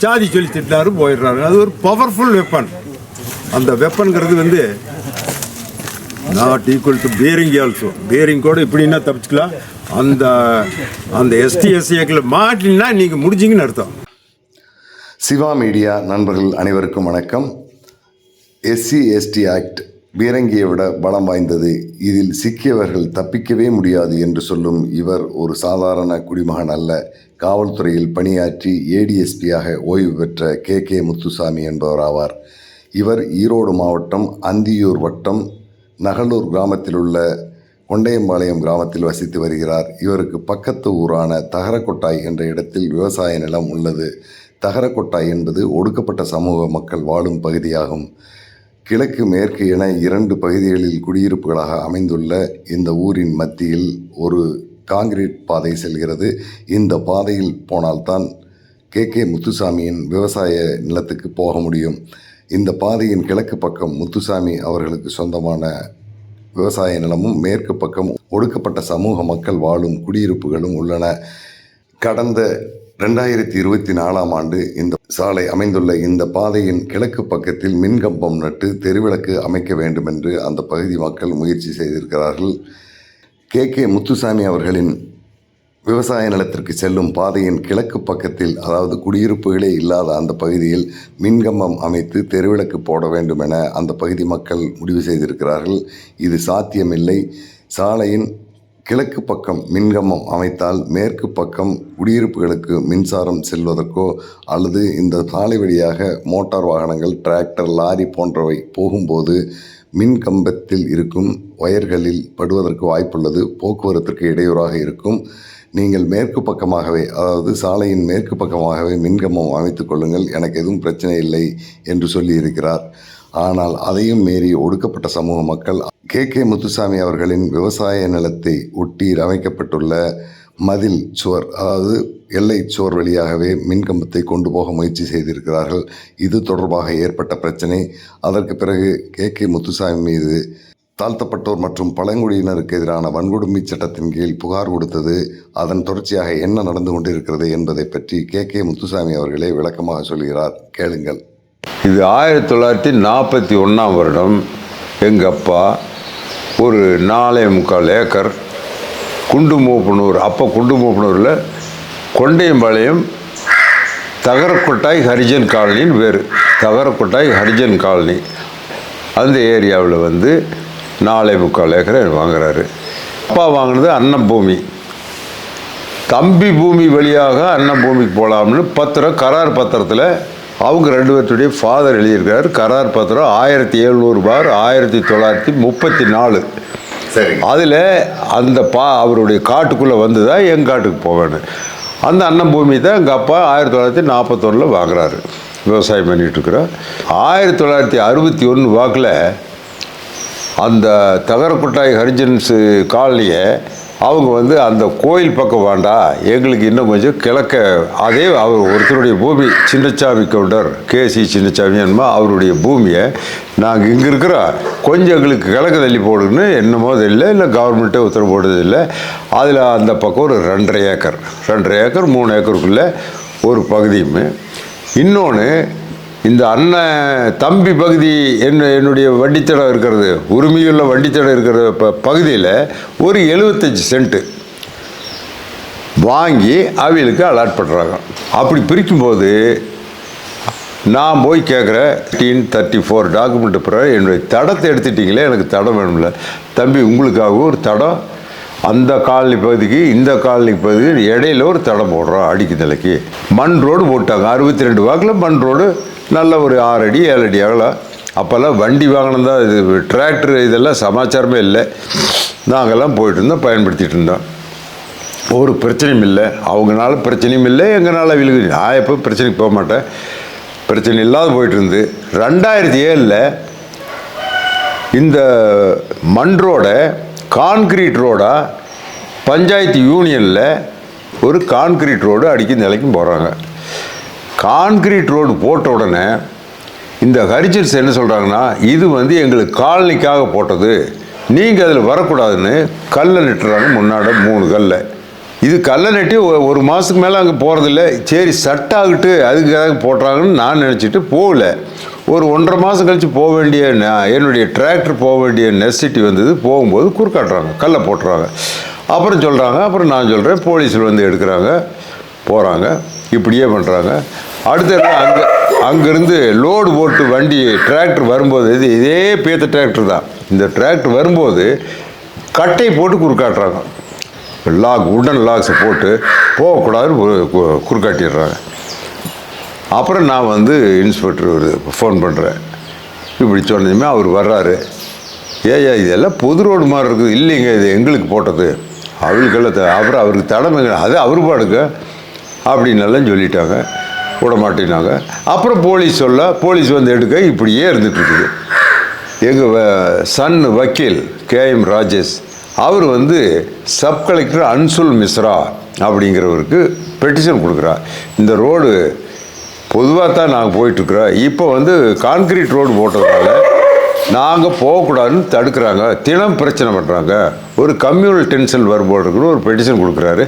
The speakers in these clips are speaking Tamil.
சாதி சொல்லி திட்டாரு போயிடுறாரு. அது ஒரு பவர்ஃபுல் வெப்பன். அந்த வெப்பன்கிறது வந்து not equal to bearing also. Bearing கூட இப்படின்னா தப்பிச்சுக்கலாம். அந்த அந்த ST/SC மாட்டினா நீங்கள் முடிஞ்சிங்கன்னு அர்த்தம். சிவா மீடியா நண்பர்கள் அனைவருக்கும் வணக்கம். SC/ST ஆக்ட் பீரங்கியை விட பலம் வாய்ந்தது, இதில் சிக்கியவர்கள் தப்பிக்கவே முடியாது என்று சொல்லும் இவர் ஒரு சாதாரண குடிமகன் அல்ல. காவல்துறையில் பணியாற்றி ADSP-யாக ஓய்வு பெற்ற KK முத்துசாமி என்பவர் ஆவார். இவர் ஈரோடு மாவட்டம் அந்தியூர் வட்டம் நகலூர் கிராமத்தில் உள்ள கொண்டையம்பாளையம் கிராமத்தில் வசித்து வருகிறார். இவருக்கு பக்கத்து ஊரான தகரக்கொட்டாய் என்ற இடத்தில் விவசாய நிலம் உள்ளது. தகரக்கொட்டாய் என்பது ஒடுக்கப்பட்ட சமூக மக்கள் வாழும் பகுதியாகும். கிழக்கு மேற்கு என 2 பகுதிகளில் குடியிருப்புகளாக அமைந்துள்ள இந்த ஊரின் மத்தியில் ஒரு காங்கிரீட் பாதை செல்கிறது. இந்த பாதையில் போனால்தான் KK முத்துசாமியின் விவசாய நிலத்துக்கு போக முடியும். இந்த பாதையின் கிழக்கு பக்கம் முத்துசாமி அவர்களுக்கு சொந்தமான விவசாய நிலமும், மேற்கு பக்கம் ஒடுக்கப்பட்ட சமூக மக்கள் வாழும் குடியிருப்புகளும் உள்ளன. கடந்த 2024ஆம் ஆண்டு இந்த சாலை அமைந்துள்ள இந்த பாதையின் கிழக்கு பக்கத்தில் மின்கம்பம் நட்டு தெருவிளக்கு அமைக்க வேண்டும் என்று அந்த பகுதி மக்கள் முயற்சி செய்திருக்கிறார்கள். KK முத்துசாமி அவர்களின் விவசாய நிலத்திற்கு செல்லும் பாதையின் கிழக்கு பக்கத்தில், அதாவது குடியிருப்புகளே இல்லாத அந்த பகுதியில் மின்கம்பம் அமைத்து தெருவிளக்கு போட வேண்டும் என அந்த பகுதி மக்கள் முடிவு செய்திருக்கிறார்கள். இது சாத்தியமில்லை. சாலையின் கிழக்கு பக்கம் மின்கம்பம் அமைத்தால் மேற்கு பக்கம் குடியிருப்புகளுக்கு மின்சாரம் செல்வதற்கோ அல்லது இந்த சாலை வழியாக மோட்டார் வாகனங்கள், டிராக்டர், லாரி போன்றவை போகும்போது மின்கம்பத்தில் இருக்கும் ஒயர்களில் படுவதற்கு வாய்ப்புள்ளது. போக்குவரத்திற்கு இடையூறாக இருக்கும். நீங்கள் மேற்கு பக்கமாகவே, அதாவது சாலையின் மேற்கு பக்கமாகவே மின்கம்பம் அமைத்து கொள்ளுங்கள், எனக்கு எதுவும் பிரச்சனை இல்லை என்று சொல்லியிருக்கிறார். ஆனால் அதையும் மீறி ஒடுக்கப்பட்ட சமூக மக்கள் KK முத்துசாமி அவர்களின் விவசாய நிலத்தை ஒட்டி அமைக்கப்பட்டுள்ள மதில் சுவர், அதாவது எல்லை சுவர் வழியாகவே மின்கம்பத்தை கொண்டு போக முயற்சி செய்திருக்கிறார்கள். இது தொடர்பாக ஏற்பட்ட பிரச்சனை. அதற்கு பிறகு KK முத்துசாமி மீது தாழ்த்தப்பட்டோர் மற்றும் பழங்குடியினருக்கு எதிரான வன்கொடுமை சட்டத்தின் கீழ் புகார் கொடுத்தது. அதன் தொடர்ச்சியாக என்ன நடந்து கொண்டிருக்கிறது என்பதை பற்றி KK முத்துசாமி அவர்களே விளக்கமாக சொல்கிறார். கேளுங்கள். இது 1941ஆம் வருடம் எங்கள் அப்பா ஒரு 4.25 ஏக்கர் குண்டுமூப்பனூர், அப்போ குண்டுமூப்பனூரில் கொண்டையம்பாளையம் தகரக்கொட்டாய் ஹரிஜன் காலனின்னு வேறு, தகரக்கொட்டாய் ஹரிஜன் காலனி, அந்த ஏரியாவில் வந்து 4.25 ஏக்கரை வாங்குறாரு. அப்பா வாங்கினது அன்னபூமி. தம்பி பூமி வழியாக அன்னபூமிக்கு போகலாம்னு பத்திரம், கரார் பத்திரத்தில் அவங்க 2 பேர்த்துடைய ஃபாதர் எழுதியிருக்காரு. கரார் பத்திரம் 1700/1934. சரி. அதில் அந்த அவருடைய காட்டுக்குள்ளே வந்து தான் எங்கள் காட்டுக்கு போவேன்னு. அந்த அன்னபூமி தான் எங்கள் அப்பா 1941 வாங்குறாரு. விவசாயம் பண்ணிகிட்ருக்குறோம். 1961 வாக்கில் அந்த தகரக்கொட்டாய் ஹரிஜன்ஸு காலனியை அவங்க வந்து அந்த கோயில் பக்கம் வேண்டாம், எங்களுக்கு இன்னும் கொஞ்சம் கிழக்க, அதே அவர் ஒருத்தருடைய பூமி, சின்னச்சாமி கவுண்டர் KC சின்னச்சாமி என்னமோ அவருடைய பூமியை நாங்கள் இங்கே இருக்கிறோம், கொஞ்சம் எங்களுக்கு கிழக்கு தள்ளி போடுன்னு என்னமோ தெரியல, இல்லை கவர்மெண்ட்டே உத்தரவு போடுறதில்லை. அதில் அந்த பக்கம் ஒரு 2.5 ஏக்கர் 3 ஏக்கருக்குள்ளே ஒரு பகுதியும், இன்னொன்று இந்த அண்ணன் தம்பி பகுதி என்னுடைய வண்டித்தடம் இருக்கிறது, உரிமையுள்ள வண்டித்தடம் இருக்கிற பகுதியில் ஒரு 75 சென்ட்டு வாங்கி அவிகளுக்கு அலாட் பண்ணுறாங்க. அப்படி பிரிக்கும்போது நான் போய் கேட்குறேன், 1834 டாக்குமெண்ட் பிறகு என்னுடைய தடத்தை எடுத்துட்டிங்களே, எனக்கு தடம் வேணும்ல. தம்பி உங்களுக்காகவும் ஒரு தடம், அந்த காலனி பகுதிக்கு இந்த காலனி பகுதிக்கு இடையில ஒரு தடம் போடுறோம், அடிக்கு நிலைக்கு. மண் ரோடு போட்டாங்க. 62 வாக்கில் மண் ரோடு, நல்ல ஒரு 6 அடி 7 அடி அகலம். அப்போல்லாம் வண்டி வாங்கினது தான், இது டிராக்டர் இதெல்லாம் சமாச்சாரமே இல்லை. நாங்கள்லாம் போயிட்டு இருந்தோம், பயன்படுத்திகிட்டு இருந்தோம். ஒரு பிரச்சனையும் இல்லை, அவங்களால பிரச்சனையும் இல்லை, எங்களால் விழுகு. நான் எப்போ பிரச்சனைக்கு போக மாட்டேன், பிரச்சனை இல்லாத போயிட்டு இருந்து 2007 இந்த மண் ரோடை கான்கிரீட் ரோடாக பஞ்சாயத்து யூனியனில் ஒரு கான்கிரீட் ரோடு அடிக்க நிலைக்கும் போகிறாங்க. கான்கிரீட் ரோடு போட்ட உடனே இந்த ஹரிஜன்ஸ் என்ன சொல்கிறாங்கன்னா, இது வந்து எங்களுக்கு காலனிக்காக போட்டது, நீங்கள் அதில் வரக்கூடாதுன்னு கல்லை நிட்டுறாங்க. முன்னாடி 3 கல்லை. இது கல்லை நட்டி ஒரு மாதத்துக்கு மேலே அங்கே போகிறதில்ல. சரி சட் ஆகிட்டு அதுக்காக போட்டுறாங்கன்னு நான் நினச்சிட்டு போகல. ஒரு 1.5 மாதம் கழித்து போக வேண்டிய என்னுடைய டிராக்டர் போக வேண்டிய நெசசிட்டி வந்தது. போகும்போது குறுக்காட்டுறாங்க, கல்லை போட்டுறாங்க. அப்புறம் சொல்கிறாங்க, அப்புறம் நான் சொல்கிறேன், போலீஸில் வந்து எடுக்கிறாங்க, போகிறாங்க, இப்படியே பண்ணுறாங்க. அடுத்த அங்கேருந்து லோடு போட்டு வண்டி டிராக்டர் வரும்போது இதே பேத்த டிராக்டர் தான். இந்த டிராக்டர் வரும்போது கட்டை போட்டு குறுக்காட்டுறாங்க. லாக் உடன் லாக்ஸை போட்டு போகக்கூடாதுன்னு குறுக்காட்டிடுறாங்க. அப்புறம் நான் வந்து இன்ஸ்பெக்டர் ஃபோன் பண்ணுறேன். இப்படி சொன்னதுமே அவர் வர்றாரு. ஏயா இதெல்லாம் பொது ரோடு மாதிரி இருக்குது. இல்லைங்க, இது எங்களுக்கு போட்டது, அவங்களுக்கெல்லாம் அப்புறம் அவருக்கு தடமைங்க, அது அவர் பாடுங்க அப்படின்னெல்லாம் சொல்லிட்டாங்க. விட மாட்டேனாங்க. அப்புறம் போலீஸ் வந்து எடுக்க இப்படியே இருந்துகிட்ருக்குது. எங்கள் சன் வக்கீல் கேஎம் ராஜேஷ் அவர் வந்து சப் கலெக்டர் அன்சுல் மிஸ்ரா அப்படிங்கிறவருக்கு பெட்டிஷன் கொடுக்குறார். இந்த ரோடு பொதுவாக தான் நாங்கள் போயிட்டுருக்குறோம், இப்போ வந்து கான்கிரீட் ரோடு போட்டதுனால நாங்கள் போகக்கூடாதுன்னு தடுக்கிறாங்க, தினம் பிரச்சனை பண்ணுறாங்க, ஒரு கம்யூனல் டென்ஷன் வரும்போது ஒரு பெட்டிஷன் கொடுக்குறாரு.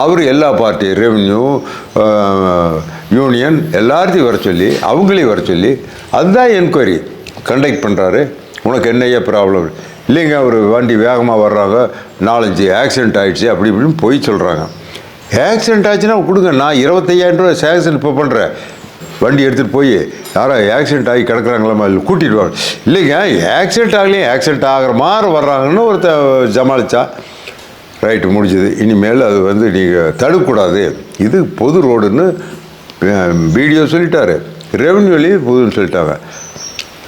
அவர் எல்லா பார்ட்டி ரெவென்யூ யூனியன் எல்லாத்தையும் வர சொல்லி அவங்களையும் வர சொல்லி அதுதான் என்கொயரி கண்டக்ட் பண்ணுறாரு. உனக்கு என்னையா ப்ராப்ளம்? இல்லைங்க, ஒரு வண்டி வேகமாக வர்றாங்க, 4-5 ஆக்சிடென்ட் ஆகிடுச்சு அப்படி இப்படின்னு போய் சொல்கிறாங்க. ஆக்சிடென்ட் ஆச்சுன்னா கொடுங்க, நான் 25,000 ரூபா சேங்ஷன் இப்போ பண்ணுறேன். வண்டி எடுத்துகிட்டு போய் யாரோ ஆக்சிடென்ட் ஆகி கிடக்குறாங்களாமா கூட்டிகிட்டு வாங்க. இல்லைங்க, ஆக்சிடென்ட் ஆகலையே, ஆக்சிடென்ட் ஆகிற மாதிரி வர்றாங்கன்னு ஜமாளிச்சா ரைட்டு முடிஞ்சது. இனிமேல் அது வந்து நீங்கள் தடுக்கக்கூடாது, இது பொது ரோடுன்னு வீடியோ சொல்லிட்டாரு, ரெவென்யூலேயும் பொதுன்னு சொல்லிட்டாங்க.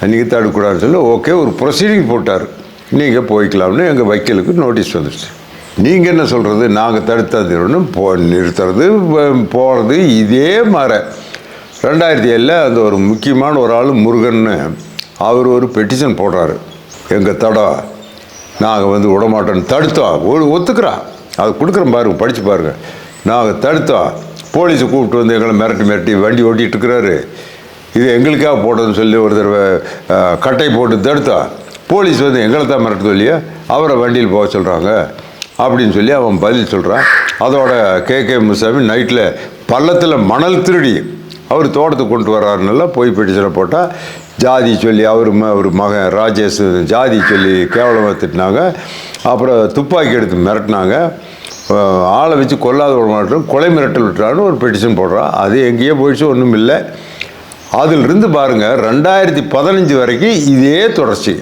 அன்றைக்கி தடுக்கக்கூடாதுன்னு சொல்லி ஓகே ஒரு ப்ரொசீடிங் போட்டார். நீங்கள் போய்க்கலாம்னு எங்கள் வக்கீலுக்கு நோட்டீஸ் வந்துடுச்சு. நீங்கள் என்ன சொல்கிறது, நாங்கள் தடுத்தாதுன்னு நிறுத்துறது போகிறது இதே மாதிரி 2007 அந்த ஒரு முக்கியமான ஒரு ஆள் முருகன்னு அவர் ஒரு பெட்டிஷன் போடுறாரு. எங்கள் தடம் நாங்கள் வந்து விடமாட்டோன்னு தடுத்தோம், ஒத்துக்கிறோம், அது கொடுக்குறோம் பாருங்க, படித்து பாருங்கள். நாங்கள் தடுத்தோம், போலீஸை கூப்பிட்டு வந்து எங்களை மிரட்டி வண்டி ஓட்டிகிட்டு இருக்கிறாரு, இது எங்களுக்காக போட்டதுன்னு சொல்லி ஒரு தடவை கட்டை போட்டு தடுத்தோம். போலீஸ் வந்து எங்களை தான் மிரட்டுது இல்லையா, அவரை வண்டியில் போக சொல்கிறாங்க அப்படின்னு சொல்லி அவன் பதில் சொல்கிறான். அதோட கே முசாமி நைட்டில் பள்ளத்தில் மணல் திருடி அவர் தோட்டத்துக்கு கொண்டு வர்றாருன்னெல்லாம் போய் பெட்டிஷனை போட்டால் ஜாதி சொல்லி அவர் மகன் ராஜேஷ் ஜாதி சொல்லி கேவலமாக திட்டினாங்க. அப்புறம் துப்பாக்கி எடுத்து மிரட்டினாங்க, ஆளை வச்சு கொல்லாத விட மாட்டோம், கொலை மிரட்டல் விட்டுறான்னு ஒரு பெட்டிஷன் போடுறான். அது எங்கேயோ போயிடுச்சு, ஒன்றும் இல்லை. அதிலிருந்து பாருங்கள் 2015 வரைக்கும் இதே தொடர்ச்சி.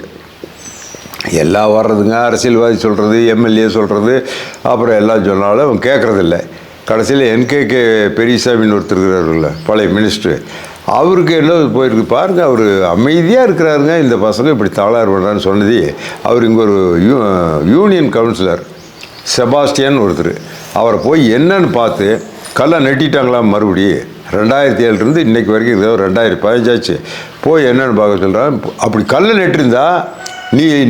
எல்லாம் வர்றதுங்க, அரசியல்வாதி சொல்கிறது, எம்எல்ஏ சொல்கிறது, அப்புறம் எல்லாம் சொன்னாலும் அவன் கேட்குறதில்ல. கடைசியில் என்கேகே பெரியசாமின்னு ஒருத்தர் இருக்கிறாருல்ல, பழைய மினிஸ்டர், அவருக்கு என்ன போயிருக்கு பாருங்கள், அவர் அமைதியாக இருக்கிறாருங்க. இந்த பசங்க இப்படி தகராறு பண்ணுறான்னு சொன்னது அவர் இங்கே ஒரு யூனியன் கவுன்சிலர் செபாஸ்டியன் ஒருத்தர், அவரை போய் என்னன்னு பார்த்து கல்லை நட்டிட்டாங்களா மறுபடி 2007 இன்றைக்கு வரைக்கும் 2015 ஆச்சு. போய் என்னன்னு பார்க்க சொல்கிறான். அப்படி கல்லை நட்டிருந்தா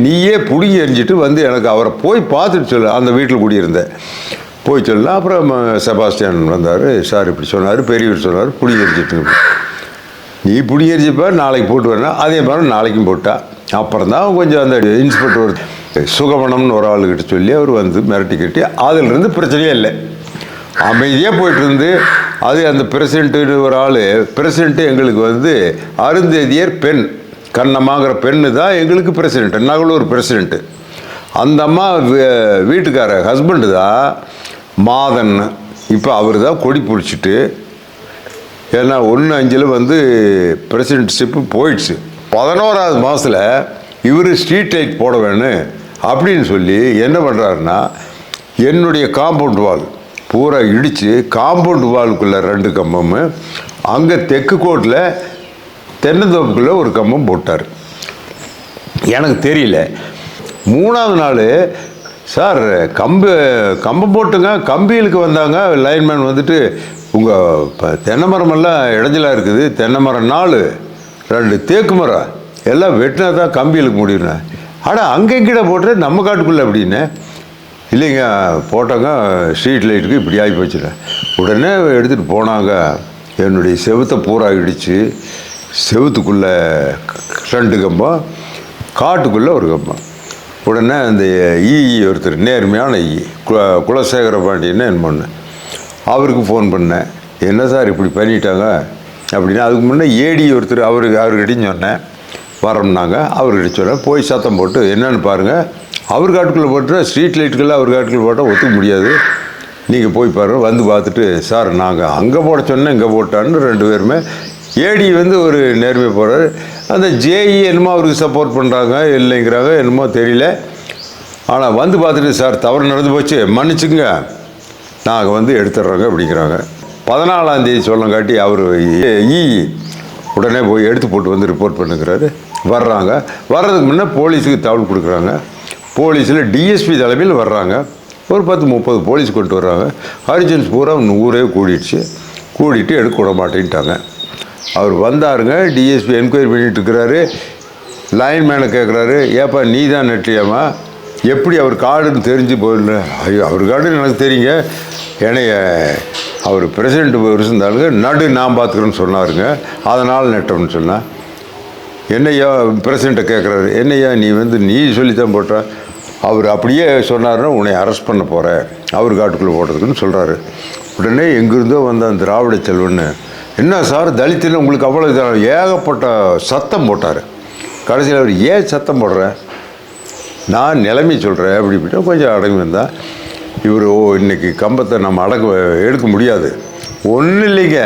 நீயே பிடிங்கி எரிஞ்சிட்டு வந்து எனக்கு அவரை போய் பார்த்துட்டு சொல்லு, அந்த வீட்டில் குடியிருந்தேன் போய் சொல்லலாம். அப்புறம் செபாஸ்டியன் வந்தார், சார் இப்படி சொன்னார், பெரியவர் சொன்னார், பிடிங்கி எரிஞ்சிட்டு நீ பிடிங்கி எரிஞ்சிப்பா, நாளைக்கு போட்டு வரணும். அதே மாதிரி நாளைக்கும் போட்டா. அப்புறம் தான் கொஞ்சம் அந்த இன்ஸ்பெக்டர் ஒரு சுகமணம்னு ஒரு ஆளுக்கிட்ட சொல்லி அவர் வந்து மிரட்டி கட்டி அதிலிருந்து பிரச்சனையே இல்லை, அமைதியாக போயிட்டு இருந்து. அது அந்த பிரசிடென்ட்டு ஒரு ஆள், பிரசிடென்ட்டு எங்களுக்கு வந்து அருந்ததியர் பெண் கண்ணம்மாங்கிற பெண்ணு தான் எங்களுக்கு பிரசிடென்ட், நகலூர் பிரசிடென்ட்டு. அந்த அம்மா வீட்டுக்கார ஹஸ்பண்டு தான் மாதன். இப்போ அவர் தான் கொடி பிடிச்சிட்டு, ஏன்னா 1/5 வந்து பிரசிடென்ட்ஷிப்பு போயிடுச்சு. 11ஆவது மாதத்தில் இவர் ஸ்ட்ரீட் லைட் போட வேணும் அப்படின்னு சொல்லி என்ன பண்ணுறாருன்னா, என்னுடைய காம்பவுண்ட் வால் பூரா இடித்து காம்பவுண்ட் வாலுக்குள்ளே 2 கம்பம், அங்கே தெற்கு கோட்டில் தென்னந்தோப்புக்குள்ளே ஒரு கம்பம் போட்டார். எனக்கு தெரியல. 3ஆவது நாள் சார் கம்பம் போட்டுங்க, கம்பிகளுக்கு வந்தாங்க லைன்மேன் வந்துட்டு, உங்கள் தென்னை மரமெல்லாம் இடைஞ்சலாக இருக்குது, தென்னை மரம் 4 2 தேக்கு மரம் எல்லாம் வெட்டினா தான் கம்பிகளுக்கு முடியும்ண்ணே. ஆனால் அங்கே கீழே போட்டு நம்ம காட்டுக்குள்ளே அப்படின்னு. இல்லைங்க போட்டாங்க, ஸ்ட்ரீட் லைட்டுக்கு இப்படி ஆகி போச்சுண்ணே. உடனே எடுத்துகிட்டு போனாங்க, என்னுடைய செவுத்தை பூரா இடித்து, செவுத்துக்குள்ளே 2 கம்பம், காட்டுக்குள்ளே ஒரு கம்பம். உடனே அந்த ஒருத்தர் நேர்மையான குலசேகர பாண்டியன்னு என் பொண்ணு. அவருக்கு ஃபோன் பண்ணேன், என்ன சார் இப்படி பண்ணிட்டாங்க அப்படின்னா. அதுக்கு முன்னே ஏடி ஒருத்தர் அவர்கிட்டையும் சொன்னேன், வரோம்னாங்க. அவர்கிட்ட சொன்னேன், போய் சத்தம் போட்டு என்னென்னு பாருங்கள், அவர் காட்டுக்குள்ளே போட்டு ஸ்ட்ரீட் லைட்டுக்கெல்லாம் அவர் காட்டுக்குள்ளே போட்டால் ஒத்துக்க முடியாது, நீங்கள் போய் பாருங்கள், வந்து பார்த்துட்டு சார் நாங்கள் அங்கே போட சொன்னேன் இங்கே போட்டான்னு 2 பேருமே. ஏடி வந்து ஒரு நேர்மை போகிறார், அந்த ஜேஇ என்னமோ அவருக்கு சப்போர்ட் பண்ணுறாங்க இல்லைங்கிறாங்க என்னமோ தெரியல. ஆனால் வந்து பார்த்துட்டு சார் தவறு நடந்து போச்சு மன்னிச்சுங்க, நாங்கள் வந்து எடுத்துடுறோங்க அப்படிங்கிறாங்க. 14ஆம் தேதி சொல்லங்காட்டி அவர் உடனே போய் எடுத்து போட்டு வந்து ரிப்போர்ட் பண்ணுங்கிறாரு. வர்றாங்க, வர்றதுக்கு முன்னே போலீஸுக்கு தகவல் கொடுக்குறாங்க. போலீஸில் டிஎஸ்பி தலைமையில் வர்றாங்க. ஒரு 10-30 போலீஸ் கொண்டு வர்றாங்க. ஹரிஜன்ஸ் பூரா ஊரே கூடிட்டு எடுக்க விட மாட்டேன்ட்டாங்க. அவர் வந்தாருங்க, டிஎஸ்பி என்கொயரி பண்ணிகிட்டு இருக்கிறாரு. லைன்மேனை கேட்குறாரு, ஏப்பா நீ தான் நெட்லியாமா, எப்படி அவர் கார்டுன்னு தெரிஞ்சு போயிடல? ஐயோ அவர் கார்டுன்னு எனக்கு தெரியுங்க, என்னைய அவர் பிரசிடென்ட் இருந்தாலுங்க நடு நான் பார்த்துக்கிறேன்னு சொன்னாருங்க, அதனால் நெட்டோம்னு சொன்னேன். என்னையா பிரசிடெண்ட்டை கேட்குறாரு, என்னையா நீ வந்து நீ சொல்லித்தான் போட்ட, அவர் அப்படியே சொன்னார்னா உன்னை அரெஸ்ட் பண்ண போகிறேன் அவர் காட்டுக்குள்ளே போடுறதுக்குன்னு சொல்கிறாரு. உடனே எங்கிருந்தோ வந்த அந்த திராவிட செல்வன்னு, என்ன சார் தலித்தில் உங்களுக்கு அவ்வளோ ஏகப்பட்ட சத்தம் போட்டார். கடைசியில் அவர் ஏன் சத்தம் போடுற, நான் நிலைமை சொல்கிறேன் அப்படி இப்படின்னா கொஞ்சம் அடங்கி வந்தால் இவர் இன்றைக்கி கம்பத்தை நம்ம எடுக்க முடியாது. ஒன்றும் இல்லைங்க,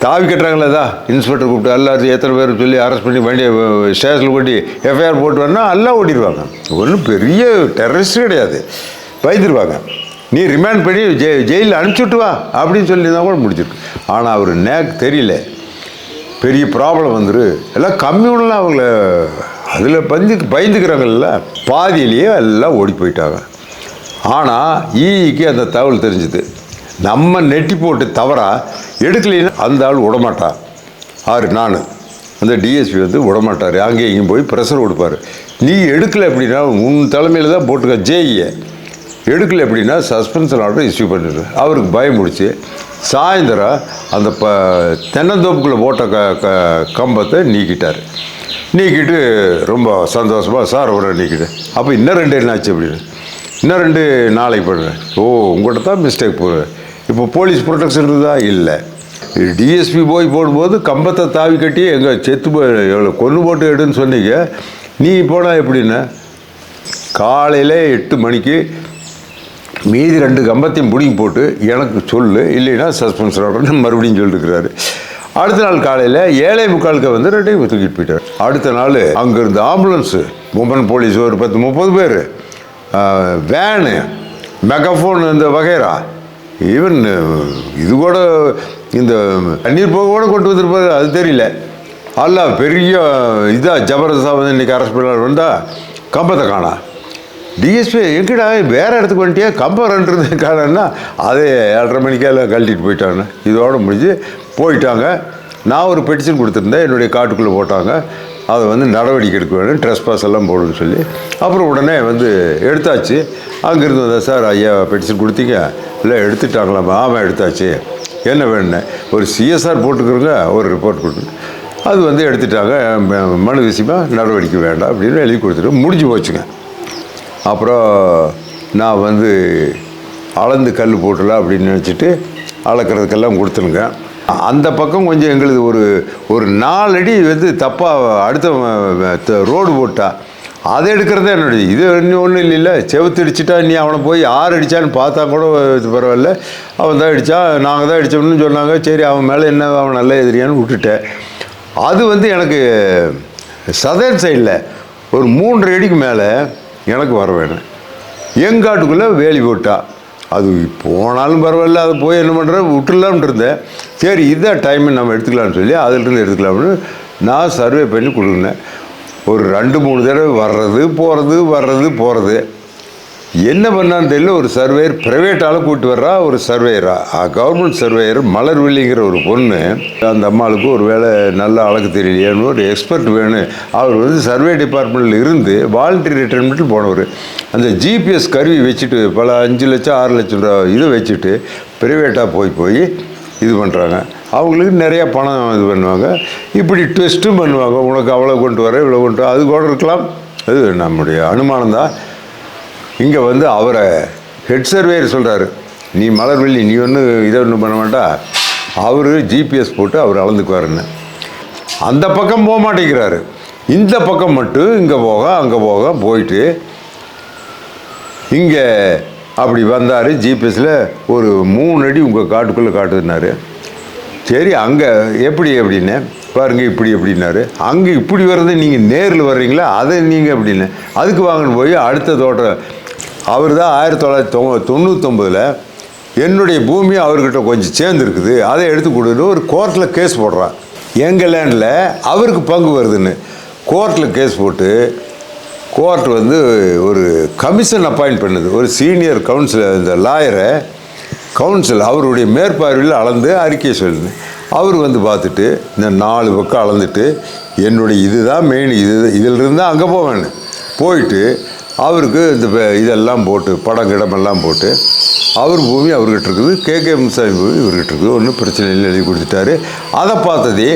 தாவி கட்டுறாங்களே தான் இன்ஸ்பெக்டர் கூப்பிட்டு எல்லாத்தையும் எத்தனை பேர் சொல்லி அரெஸ்ட் பண்ணி வேண்டிய ஸ்டேஷனில் கொட்டி எஃப்ஐஆர் போட்டு வரனா எல்லாம் ஓடிடுவாங்க. ஒன்றும் பெரிய டெரரிஸ்ட் கிடையாது, பயந்துருவாங்க. நீ ரிமாண்ட் பண்ணி ஜெயிலில் அனுப்பிச்சுட்டு வா அப்படின்னு சொல்லியிருந்தா கூட முடிச்சிருக்கு. ஆனால் அவர் தெரியல, பெரிய ப்ராப்ளம் வந்துரு, எல்லாம் கம்யூனெலாம் அவங்கள அதில் பயந்துக்கிறாங்கல்ல, பாதியிலேயே எல்லாம் ஓடி போயிட்டாங்க. ஆனால் ஈக்கு அந்த தகவல் தெரிஞ்சுது, நம்ம நெட்டி போட்டு தவறாக எடுக்கலைன்னா அந்த ஆள் விடமாட்டா. நான் அந்த டிஎஸ்பி வந்து விடமாட்டார், அங்கேயும் இங்கேயும் போய் ப்ரெஷர் கொடுப்பார். நீ எடுக்கலை அப்படின்னா உன் தலைமையில் தான் போட்டுக்க ஜேஇயை, எடுக்கலை அப்படின்னா சஸ்பென்ஷன் ஆர்டர் இஷ்யூ பண்ணிடுது. அவருக்கு பயம் முடிச்சு சாயந்தரம் அந்த தென்னந்தோப்புக்குள்ளே போட்ட கம்பத்தை நீக்கிட்டு ரொம்ப சந்தோஷமாக சார் அவரை நீக்கிட்டு, அப்போ இன்னும் 2 என்னாச்சு அப்படின்னு, இன்னும் 2 நாளைக்கு பண்ணுறேன். ஓ உங்கள்கிட்ட தான் மிஸ்டேக் போடுறேன். இப்போ போலீஸ் ப்ரொடெக்ஷன் இருந்தா இல்லை, டிஎஸ்பி போய் போடும்போது கம்பத்தை தாவி கட்டி எங்கள் செத்து எவ்வளோ கொன்று போட்டு எடுன்னு சொன்னீங்க, நீ போனால் எப்படின்னா காலையில் 8 மணிக்கு மீதி 2 கம்பத்தையும் பிடிங்கி போட்டு எனக்கு சொல்லு, இல்லைன்னா சஸ்பென்ஷன் ஆர்டர்னு மறுபடியும் சொல்லிருக்கிறாரு. அடுத்த நாள் காலையில் 7:45 வந்து 2 தூக்கிட்டு போயிட்டார். அடுத்த நாள் அங்கேருந்து ஆம்புலன்ஸு, உமன் போலீஸ் ஒரு 10-30 பேர், வேனு, மெகாஃபோன், இந்த வகைரா, ஈவன் இது கூட இந்த தண்ணீர் போக கூட கொண்டு வந்திருப்பாரு, அது தெரியல. அல்ல பெரிய இதாக ஜபர்தஸ்தாக வந்து இன்றைக்கி அரெஸ்ட் பண்ண வந்தால் கம்பத்தை காணா. டிஎஸ்பி எங்கடா வேறு இடத்துக்கு வந்துட்டியா, கம்பம் 2 காணன்னா அதே 7:30 மணிக்கே எல்லாம் கழட்டிட்டு போயிட்டாங்க. இதோடு முடிஞ்சு போயிட்டாங்க. நான் ஒரு பெட்டிஷன் கொடுத்துருந்தேன், என்னுடைய காட்டுக்குள்ளே போட்டாங்க, அதை வந்து நடவடிக்கை எடுக்க வேணும், ட்ரெஸ்பாஸ் எல்லாம் போடுன்னு சொல்லி. அப்புறம் உடனே வந்து எடுத்தாச்சு. அங்கேருந்து வந்தால் சார் ஐயா பெட்டிஷன் கொடுத்தீங்க, இல்லை எடுத்துட்டாங்களாம்மா, ஆமாம் எடுத்தாச்சு, என்ன வேணுன்னு ஒரு சிஎஸ்ஆர் போட்டுக்கிறோங்க, ஒரு ரிப்போர்ட் கொடுத்து அது வந்து எடுத்துட்டாங்க, மனு விஷயமா நடவடிக்கை வேண்டாம் அப்படின்னு எழுதி கொடுத்துட்டு முடிஞ்சு போச்சுங்க. அப்புறம் நான் வந்து அளந்து கல் போட்டலாம் அப்படின்னு நினச்சிட்டு அளக்கிறதுக்கெல்லாம் கொடுத்துருங்க. அந்த பக்கம் கொஞ்சம் எங்களுக்கு ஒரு 4 அடி வந்து தப்பாக அடுத்த ரோடு போட்டா அதை எடுக்கிறதே என்னுடைய இது. இன்னும் ஒன்றும் இல்லை, செவுத்து அடிச்சுட்டா நீ அவனை போய் 6 அடித்தான்னு பார்த்தா கூட இது பரவாயில்ல, அவன் தான் அடித்தான், நாங்கள் தான் அடித்தோம்னு சொன்னாங்க. சரி அவன் மேலே என்ன, அவன் நல்ல எதிரியான்னு விட்டுட்டேன். அது வந்து எனக்கு சதர்ன் சைடில் ஒரு 3 அடிக்கு மேலே எனக்கு வர வேணும். எங்காட்டுக்குள்ளே வேலி போட்டா அது போனாலும் பரவாயில்ல, அது போய் என்ன பண்ணுற விட்டுலாம்னு இருந்தேன். சரி இதுதான் டைம் நம்ம எடுத்துக்கலாம்னு சொல்லி அதிலிருந்து எடுத்துக்கலாம்னு நான் சர்வே பண்ணி கொடுக்குறேன். ஒரு 2-3 தடவை வர்றது போகிறது என்ன பண்ணான்னு தெரியல. ஒரு சர்வேயர் ப்ரைவேட் ஆளை கூப்பிட்டு வர்றா, ஒரு சர்வேயரா கவர்மெண்ட் சர்வேயர் மலர்வில்லிங்கிற ஒரு பொண்ணு. அந்த அம்மாளுக்கு ஒரு வேளை நல்ல அழகு தெரியலையேன்னு ஒரு எக்ஸ்பர்ட் வேணும். அவர் வந்து சர்வே டிபார்ட்மெண்ட்டில் இருந்து வாலண்டரி ரிட்டைர்மெண்ட்டில் போனவர். அந்த ஜிபிஎஸ் கருவி வச்சுட்டு பல 5 லட்சம் 6 லட்சம் ரூபா இதை வச்சுட்டு ப்ரைவேட்டாக போய் இது பண்ணுறாங்க. அவங்களுக்கு நிறையா பணம் இது பண்ணுவாங்க, இப்படி டெஸ்ட்டும் பண்ணுவாங்க. உனக்கு அவ்வளோ கொண்டு வர இவ்வளோ கொண்டு வர, அது கூட இருக்கலாம், அது நம்முடைய அனுமானம் தான். இங்கே வந்து அவரை ஹெட் சர்வேயர் சொல்கிறாரு, நீ மலர்வெள்ளி நீ ஒன்றும் இதை ஒன்றும் பண்ண மாட்டா, அவர் ஜிபிஎஸ் போட்டு அவர் அளந்துக்குவாருன்னு. அந்த பக்கம் போக மாட்டேங்கிறாரு, இந்த பக்கம் மட்டும் இங்கே போக அங்கே போக போயிட்டு இங்கே அப்படி வந்தார். ஜிபிஎஸில் ஒரு 3 அடி உங்கள் காட்டுக்குள்ளே காட்டுதுனாரு. சரி அங்கே எப்படி அப்படின்னு பாருங்கள் இப்படி எப்படின்னாரு. அங்கே இப்படி வர்றது நீங்கள் நேரில் வர்றீங்களா, அதை நீங்கள் அப்படின்னு அதுக்கு வாங்கன்னு போய் அடுத்த தோட்டம் அவர் தான் 1999 என்னுடைய பூமி அவர்கிட்ட கொஞ்சம் சேர்ந்துருக்குது, அதை எடுத்து கொடுன்னு ஒரு கோர்ட்டில் கேஸ் போடுறான். எங்கள் லேண்டில் அவருக்கு பங்கு வருதுன்னு கோர்ட்டில் கேஸ் போட்டு கோர்ட் வந்து ஒரு கமிஷன் அப்பாயிண்ட் பண்ணுது. ஒரு சீனியர் கவுன்சிலர், இந்த லாயரை கவுன்சில் அவருடைய மேற்பார்வையில் அளந்து அறிக்கை சொல்லுது. அவர் வந்து பார்த்துட்டு இந்த 4 பக்கம் அளந்துட்டு என்னுடைய இதுதான் மெயின், இதிலிருந்து தான் அங்கே போவேன்னு போயிட்டு அவருக்கு இந்த இதெல்லாம் போட்டு படம் கிடமெல்லாம் போட்டு அவர் பூமி அவர்கிட்ட இருக்குது, கேகே முனுசாமி பூமி இவர்கிட்ட இருக்குது, ஒன்றும் பிரச்சனை இல்லை எழுதி கொடுத்துட்டாரு. அதை பார்த்ததே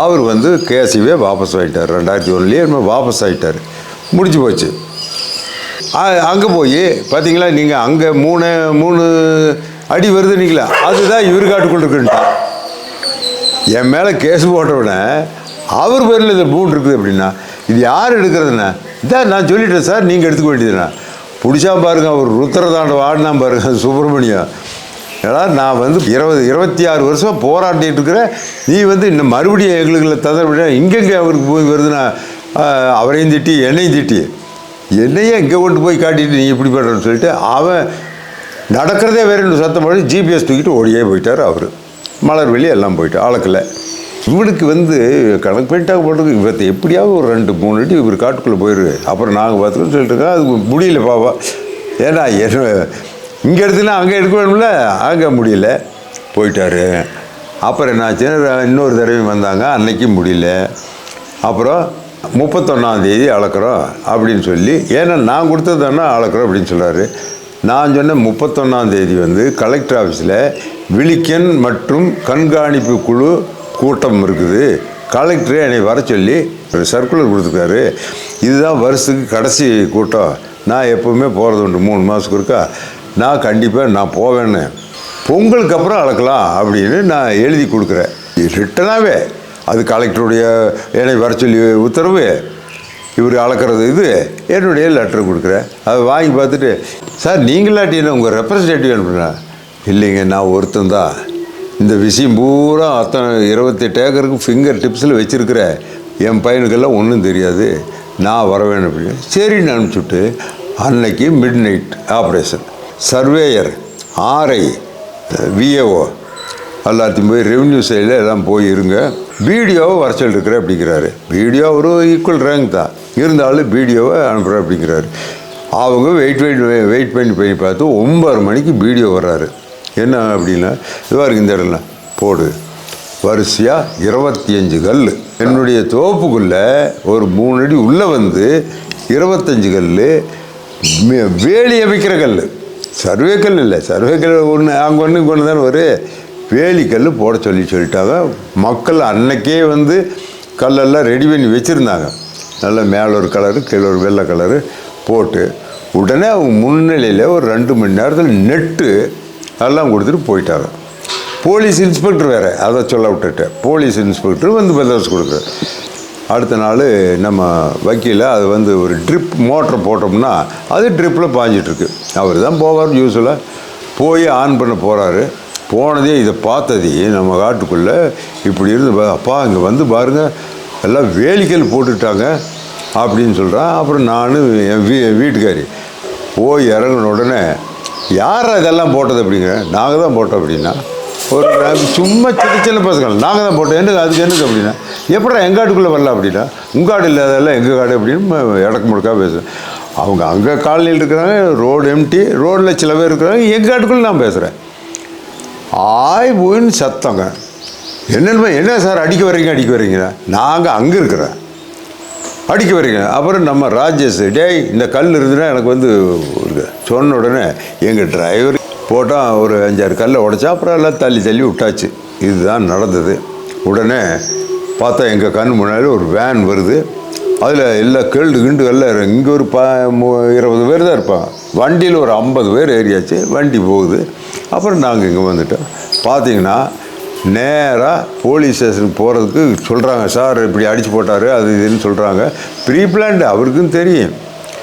அவர் வந்து கேஸையே வாபஸ் ஆகிட்டார். 2001 வாபஸ் ஆகிட்டார், முடிஞ்சு போச்சு. அங்கே போய் பார்த்தீங்களா நீங்கள் அங்கே 3 அடி வருதுன்னீங்களா, அதுதான் இவர் காட்டுக்குள்ள இருக்குன்ட்டா. என் மேலே கேஸ் போட்டவுடனே அவர் பேரில் இதில் 3 இருக்குது அப்படின்னா இது யார் எடுக்கிறதுண்ணா, இதான் நான் சொல்லிட்டேன் சார் நீங்கள் எடுத்துக்க வேண்டியதுண்ணா. பிடிச்சா பாருங்கள் அவர் ருத்ரதாண்டவம் ஆடினா பாருங்கள் சுப்பிரமணியம். ஏன்னா நான் வந்து 26 வருஷம் போராட்டிகிட்டு இருக்கிறேன், நீ வந்து இன்னும் மறுபடியும் எங்களுக்கு தந்துட இங்கெங்கே அவருக்கு போய் வருதுன்னா அவரையும் திட்டி என்னையும் திட்டி என்னையே இங்கே கொண்டு போய் காட்டிட்டு நீ இப்படி பண்ணுறன்னு சொல்லிட்டு அவன் நடக்கிறதே வேறு சத்தம் போட்டு ஜிபிஎஸ் தூக்கிட்டு ஓடியே போயிட்டார். அவர் மலர்வெளி எல்லாம் போயிட்டு ஆளக்கில். இவனுக்கு வந்து கணக்கு பண்ணிட்டாங்க போட்டு இவத்தை எப்படியாவது ஒரு 2-3 அடி இவர் காட்டுக்குள்ளே போயிடுது, அப்புறம் நாங்கள் பார்த்துக்கோன்னு சொல்லிட்டு இருக்கோம். அது முடியல பாப்பா, ஏன்னா இங்கே எடுத்துனா அங்கே எடுக்க வேணும்ல, அங்கே முடியல போயிட்டார். அப்புறம் என்னாச்சுன்னா இன்னொரு தடவை வந்தாங்க, அன்னைக்கும் முடியல. அப்புறம் 31ஆம் தேதி அளக்குறோம் அப்படின்னு சொல்லி, ஏன்னா நான் கொடுத்தது தானே அளக்குறோம் அப்படின்னு சொல்கிறாரு. நான் சொன்னேன் 31ஆம் தேதி வந்து கலெக்டர் ஆஃபீஸில் விழிக்கன் மற்றும் கண்காணிப்பு குழு கூட்டம் இருக்குது, கலெக்டரே என்னை வர சொல்லி சர்க்குலர் கொடுத்துருக்காரு, இதுதான் வருஷத்துக்கு கடைசி கூட்டம், நான் எப்போவுமே போகிறது உண்டு 3 மாதத்துக்கு இருக்கா, நான் கண்டிப்பாக நான் போவேன்னு, பொங்கலுக்கு அப்புறம் அளக்கலாம் அப்படின்னு நான் எழுதி கொடுக்குறேன் ரிட்டனாகவே. அது கலெக்டருடைய என்னை வர சொல்லி உத்தரவு, இவர் அளக்கிறது இது என்னுடைய லெட்டர் கொடுக்குறேன். அதை வாங்கி பார்த்துட்டு சார் நீங்களாட்டி என்ன உங்கள் ரெப்ரஸன்டேட்டிவ் அனுப்புனா, இல்லைங்க நான் ஒருத்தன் தான் இந்த விஷயம் பூரா அத்தனை 28 ஏக்கருக்கு ஃபிங்கர் டிப்ஸில் வச்சுருக்கிறேன், என் பையனுக்கெல்லாம் ஒன்றும் தெரியாது, நான் வர வேணும் அப்படின்னு சரின்னு அனுப்பிச்சுட்டு அன்னைக்கு midnight operation. Surveyor, RI, VAO எல்லாத்தையும் போய் ரெவன்யூ சைடில் எல்லாம் போய் இருங்க, பிடிஓவை வர சொல்லிருக்கிறேன் அப்படிங்கிறாரு. பிடிஓ ஒரு ஈக்குவல் ரேங்க் தான், இருந்தாலும் பிடிஓவை அனுப்புகிறேன் அப்படிங்கிறாரு. அவங்க வெயிட் பண்ணி பார்த்து 9 மணிக்கு பிடிஓ வர்றாரு. என்ன அப்படின்னா இதுவாக இருக்குது இந்த இடம்லாம் போடு வரிசையாக 25 கல் என்னுடைய தோப்புக்குள்ளே ஒரு 3 அடி உள்ளே வந்து 25 கல் வேலி அமைக்கிற கல், சர்வே கல் இல்லை, சர்வே கல் ஒன்று அங்கே ஒன்று இங்கே ஒன்று தானே வரும், வேலிக்கல் போட சொல்லிட்டாங்க. மக்கள் அன்னைக்கே வந்து கல்லெல்லாம் ரெடி பண்ணி வச்சுருந்தாங்க, நல்லா மேலே ஒரு கலரு கீழே ஒரு வெள்ளை கலரு போட்டு உடனே அவங்க முன்னிலையில் ஒரு 2 மணி நேரத்தில் நெட்டு எல்லாம் கொடுத்துட்டு போயிட்டாங்க. போலீஸ் இன்ஸ்பெக்டர் வேறு, அதை சொல்ல விட்டுட்டேன், போலீஸ் இன்ஸ்பெக்டர் வந்து பந்தோபஸ்து கொடுக்குறேன். அடுத்த நாள் நம்ம வக்கீல அது வந்து ஒரு ட்ரிப் மோட்டரை போட்டோம்னா அது ட்ரிப்பில் பாஞ்சிட்ருக்கு. அவர் தான் போவார் யூஸ்வலாக, போய் ஆன் பண்ண போகிறாரு. போனதே இதை பார்த்ததே நம்ம காட்டுக்குள்ளே இப்படி இருந்து அப்பா இங்கே வந்து பாருங்கள் எல்லாம் வேலிக்கல் போட்டுட்டாங்க அப்படின்னு சொல்கிறான். அப்புறம் நான் என் வீட்டுக்காரி போய் இறங்கின உடனே யார் இதெல்லாம் போட்டது அப்படிங்கிற, நாங்கள் தான் போட்டோம் அப்படின்னா, ஒரு சும்மா சின்ன பசங்க நாங்கள் தான் போட்டோம், எனக்கு அதுக்கு எனக்கு அப்படின்னா, எப்படா எங்கள் காட்டுக்குள்ளே வரல அப்படின்னா, உங்கள் காடு இல்லாதெல்லாம் எங்கள் காடு அப்படின்னு இடக்கு முடுக்கா பேசுகிறேன். அவங்க அங்கே காலனியில் இருக்கிறாங்க, ரோடு எம்டி, ரோடில் சில பேர் இருக்கிறாங்க, எங்கள் காட்டுக்குள்ளே நான் பேசுகிறேன். போயின்னு சத்தங்க, என்ன சார் அடிக்க வர்றீங்க, நாங்கள் அங்கே இருக்கிறேன் அடிக்க வர்றீங்க. அப்புறம் நம்ம ராஜேஷ் டேய் இந்த கல் இருந்துன்னா எனக்கு வந்து சொன்ன உடனே எங்கள் டிரைவர் போட்டால் ஒரு 5-6 கல்லை உடைச்சா, அப்புறம் எல்லாம் தள்ளி விட்டாச்சு. இதுதான் நடந்தது. உடனே பார்த்தா எங்கள் கண் முன்னாடி ஒரு வேன் வருது, அதில் எல்லா கிண்டு எல்லாம் இங்கே ஒரு 20 பேர் தான் இருப்பாங்க. வண்டியில் ஒரு 50 பேர் ஏறியாச்சு. வண்டி போகுது. அப்புறம் நாங்கள் இங்கே வந்துட்டோம். பார்த்தீங்கன்னா நேராக போலீஸ் ஸ்டேஷனுக்கு போகிறதுக்கு சொல்கிறாங்க. சார் இப்படி அடித்து போட்டார் அது இதுன்னு சொல்கிறாங்க. ப்ரீ பிளான்டு, அவருக்கும் தெரியும்.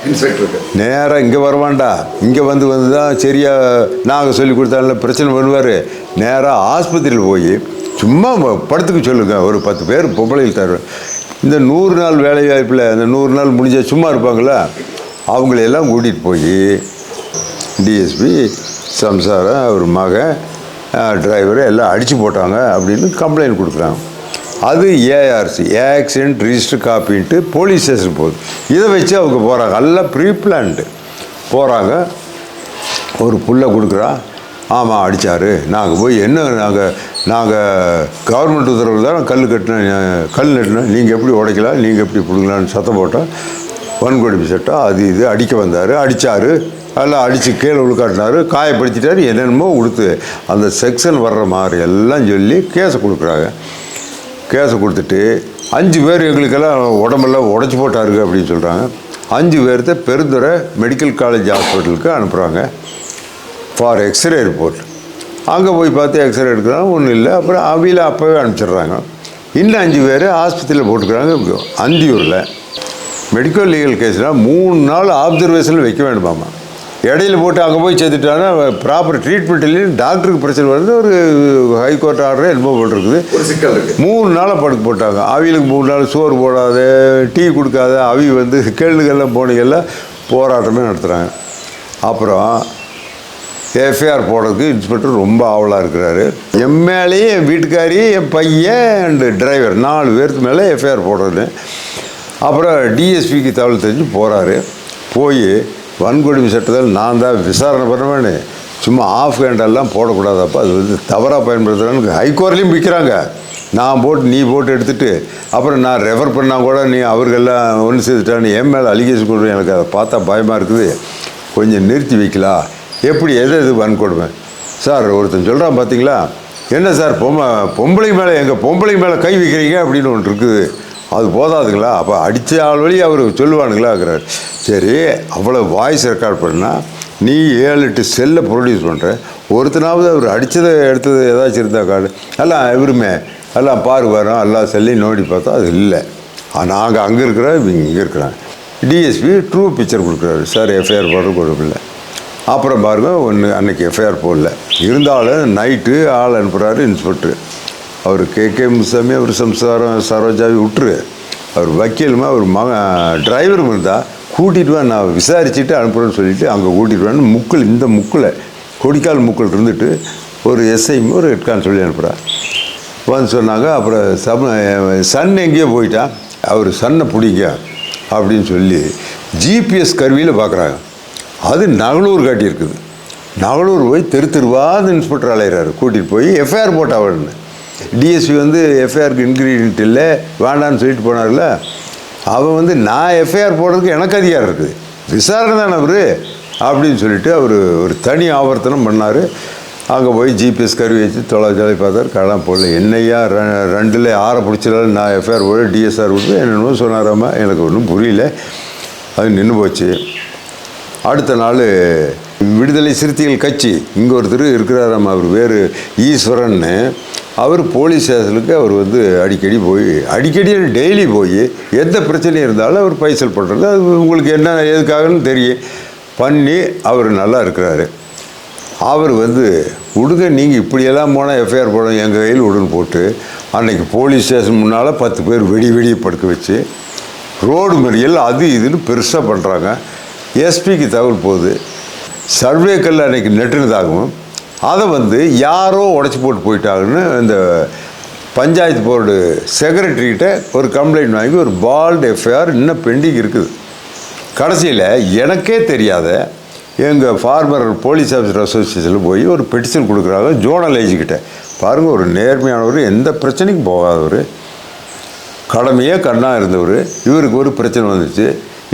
இன்ஸ்பெக்டருக்கு நேராக இங்கே வருவான்டா, இங்கே வந்து தான் சரியாக நாங்கள் சொல்லி கொடுத்தால பிரச்சனை பண்ணுவார். நேராக ஆஸ்பத்திரியில் போய் சும்மா படத்துக்கு சொல்லுங்க. ஒரு 10 பேர் பொம்பளையில் தருவேன். இந்த 100 நாள் வேலை வாய்ப்பில் இந்த 100 நாள் முடிஞ்ச சும்மா இருப்பாங்களா, அவங்களையெல்லாம் கூட்டிகிட்டு போய் டிஎஸ்பி சம்சாரம் அவர் மகன் டிரைவரு எல்லாம் அடித்து போட்டாங்க அப்படின்னு கம்ப்ளைண்ட் கொடுக்குறாங்க. அது ஏஆர்சி ஆக்சிடென்ட் ரிஜிஸ்டர் காப்பின்ட்டு போலீஸ் ஸ்டேஷன் போகுது. இதை வச்சு அவங்க போகிறாங்க. எல்லாம் ப்ரீ பிளான்டு போகிறாங்க. ஒரு புல்லை கொடுக்குறா. ஆமாம் அடித்தார். நாங்கள் போய் என்ன நாங்கள் கவர்மெண்ட் உத்தரவு தான் கல் நட்டினோம், நீங்கள் எப்படி உடைக்கலாம், நீங்கள் எப்படி பிடுங்கலான்னு சத்தம் போட்டோம். வன்கொடுமை சட்டம் அது இது அடிக்க வந்தார், அடித்தார், எல்லாம் அடித்து கீழே உழுக்காட்டினார், காயப்படுத்திட்டார், என்னென்னமோ கொடுத்து அந்த செக்ஷன் வர்ற மாதிரி எல்லாம் சொல்லி கேஸை கொடுக்குறாங்க. கேஸை கொடுத்துட்டு 5 பேர் எங்களுக்கெல்லாம் உடம்பெல்லாம் உடச்சி போட்டாருங்க அப்படின்னு சொல்கிறாங்க. 5 பேர்த்த பெருந்துறை மெடிக்கல் காலேஜ் ஹாஸ்பிட்டலுக்கு அனுப்புகிறாங்க ஃபார் எக்ஸ்ரே ரிப்போர்ட். அங்கே போய் பார்த்து எக்ஸ்ரே எடுக்கிறாங்க, ஒன்றும் இல்லை. அப்புறம் அவையில் அப்போவே அனுப்பிச்சிடுறாங்க. இன்னும் 5 பேர் ஆஸ்பத்திரியில் போட்டுக்கிறாங்க. அந்தியூரில் மெடிக்கல் லீகல் கேஸ்னால் 3 நாள் ஆப்சர்வேஷனில் வைக்க வேண்டுமாம்மா. இடையில போட்டு அங்கே போய் சேர்த்துட்டாங்கன்னா ப்ராப்பர் ட்ரீட்மெண்ட் இல்லைன்னு டாக்டருக்கு பிரச்சனை வருது. ஒரு ஹைகோர்ட் ஆர்டரே என்னமோ போட்டிருக்குது. ஒரு சிக்கல் இருக்குது. 3 நாளாக படுக்க போட்டாங்க. அவிகளுக்கு 3 நாள் சோறு போடாத, டீ கொடுக்காத, அவி வந்து கேளுகள்லாம் போனீங்கெல்லாம் போராட்டமே நடத்துகிறாங்க. அப்புறம் எஃப்ஐஆர் போடுறதுக்கு இன்ஸ்பெக்டர் ரொம்ப ஆவலாக இருக்கிறாரு. என் மேலேயே என் வீட்டுக்காரி, என் பையன் அண்டு டிரைவர் 4 பேருக்கு மேலே எஃப்ஐஆர் போடுறது. அப்புறம் டிஎஸ்பிக்கு தகவல் தெரிஞ்சு போகிறாரு. போய் வன்கொடுமை சட்டத்தில் நான் தான் விசாரணை பண்ணுவேன்னு சும்மா ஆஃப் ஹேண்டெல்லாம் போடக்கூடாதப்பா, அது வந்து தவறாக பயன்படுத்துகிறான்னு ஹைகோர்ட்லேயும் விற்கிறாங்க. நான் போட்டு நீ போட்டு எடுத்துகிட்டு அப்புறம் நான் ரெஃபர் பண்ணால் கூட நீ அவர்களெல்லாம் ஒன்று சேர்த்துட்டான்னு என் மேலே அலிகேஷன் கொடுறேன். எனக்கு அதை பார்த்தா பயமாக இருக்குது, கொஞ்சம் நிறுத்தி வைக்கலாம். எப்படி எது வன்கொடுமை சார்? ஒருத்தன் சொல்கிறான் பார்த்தீங்களா, என்ன சார் பொம்பளை மேலே எங்கள் பொம்பளை மேலே கை வைக்கிறீங்க அப்படின்னு ஒன்று இருக்குது, அது போதாதுங்களா? அப்போ அடித்த ஆள் வழி அவர் சொல்லுவானுங்களாங்கிறார். சரி, அவ்வளோ வாய்ஸ் ரெக்கார்ட் பண்ணால் நீ 7-8 செல்லை ப்ரொடியூஸ் பண்ணுற, ஒருத்தனாவது அவர் அடித்ததை எடுத்தது ஏதாச்சும் இருந்தா கார்டு எல்லாம் இவருமே எல்லாம் வரோம் எல்லா செல்லையும் நோண்டி பார்த்தா அது இல்லை. நாங்கள் அங்கே இருக்கிறோம், இவங்க இங்கே இருக்கிறாங்க. டிஎஸ்பி ட்ரூ பிக்சர் கொடுக்குறாரு. சார் எஃப்ஐஆர் போடுறது கொடுக்கல. அப்புறம் பாருங்க, ஒன்று அன்றைக்கி எஃப்ஐஆர் போடல. இருந்தாலும் நைட்டு ஆள் அனுப்புகிறாரு இன்ஸ்பெக்டர். அவர் கே முசாமி, அவர் சம்சாரம் சரோஜாவி விட்டுரு, அவர் வக்கீலுமா அவர் மகன் டிரைவரும் இருந்தால் கூட்டிகிட்டு வா, நான் விசாரிச்சுட்டு அனுப்புகிறேன்னு சொல்லிவிட்டு அங்கே கூட்டிகிட்டு வான்னு முக்கில் இந்த முக்கில் கொடிக்கால் முக்கில் இருந்துட்டு ஒரு எஸ்ஐயும் ஒரு ஹெட்கான்னு சொல்லி அனுப்புகிறா. வந்து சொன்னாங்க. அப்புறம் சன் எங்கேயோ போயிட்டான், அவர் சன்னை பிடிங்க அப்படின்னு சொல்லி ஜிபிஎஸ் கருவியில் பார்க்குறாங்க. அது நகலூர் காட்டியிருக்குது. நகலூர் போய் தெருவாத இன்ஸ்பெக்டர் அலைகிறாரு, கூட்டிகிட்டு போய் எஃப்ஐஆர் போட்டாவன்னு. டிஎஸ்பி வந்து எஃப்ஐஆருக்கு இன்க்ரீடியன்ட் இல்லை வேண்டான்னு சொல்லிட்டு போனார்ல, அவன் வந்து நான் எஃப்ஐஆர் போடுறதுக்கு எனக்கு அதிகாரம் இருக்குது, விசாரணை தானே அவர் அப்படின்னு சொல்லிட்டு அவர் ஒரு தனி ஆவர்த்தனம் பண்ணார். அங்கே போய் ஜிபிஎஸ் கருவி வச்சு தொலைச்சாலை பார்த்தார், கடலாம் போடல. என்னையா 2ல் 6 பிடிச்சிடாலும் நான் எஃப்ஐஆர் போட டிஎஸ்ஆர் கொடுத்து என்னென்னமோ சொன்னாராம்மா, எனக்கு ஒன்றும் புரியல. அது நின்று போச்சு. அடுத்த நாள் விடுதலை சிறுத்தைகள் கட்சி இங்கே ஒருத்தர் இருக்கிறாராம்மா, அவர் வேறு ஈஸ்வரன்னு, அவர் போலீஸ் ஸ்டேஷனுக்கு அவர் வந்து அடிக்கடி டெய்லி போய் எந்த பிரச்சனையும் இருந்தாலும் அவர் பைசல் பண்ணுறது. அது உங்களுக்கு என்ன எதுக்காகன்னு தெரியும் பண்ணி அவர் நல்லா இருக்கிறாரு. அவர் வந்து விடுங்க, நீங்கள் இப்படியெல்லாம் போனால் எஃப்ஐஆர் போடணும், எங்கள் கையில் உடன் போட்டு அன்றைக்கி போலீஸ் ஸ்டேஷன் முன்னால் 10 பேர் வெடியை படுக்க வச்சு ரோடு மறியல் அது இதுன்னு பெருசாக பண்ணுறாங்க. எஸ்பிக்கு தகவல் போகுது. சர்வே கல் அன்றைக்கி நெட்டுனதாகவும் அதை வந்து யாரோ உடச்சி போட்டு போயிட்டாங்கன்னு இந்த பஞ்சாயத்து போர்டு செக்ரட்டரிகிட்ட ஒரு கம்ப்ளைண்ட் வாங்கி ஒரு பால்டு எஃப்ஐஆர் இன்னும் பெண்டிங் இருக்குது. கடைசியில் எனக்கே தெரியாத எங்கள் ஃபார்மர் போலீஸ் ஆஃபீஸர் அசோசியேஷனில் போய் ஒரு பெட்டிஷன் கொடுக்குறாங்க ஜோனல் ஏஜிக்கிட்ட. பாருங்கள், ஒரு நேர்மையானவர், எந்த பிரச்சனைக்கும் போகாதவர், கடமையே கண்ணாக இருந்தவர், இவருக்கு ஒரு பிரச்சனை வந்துச்சு,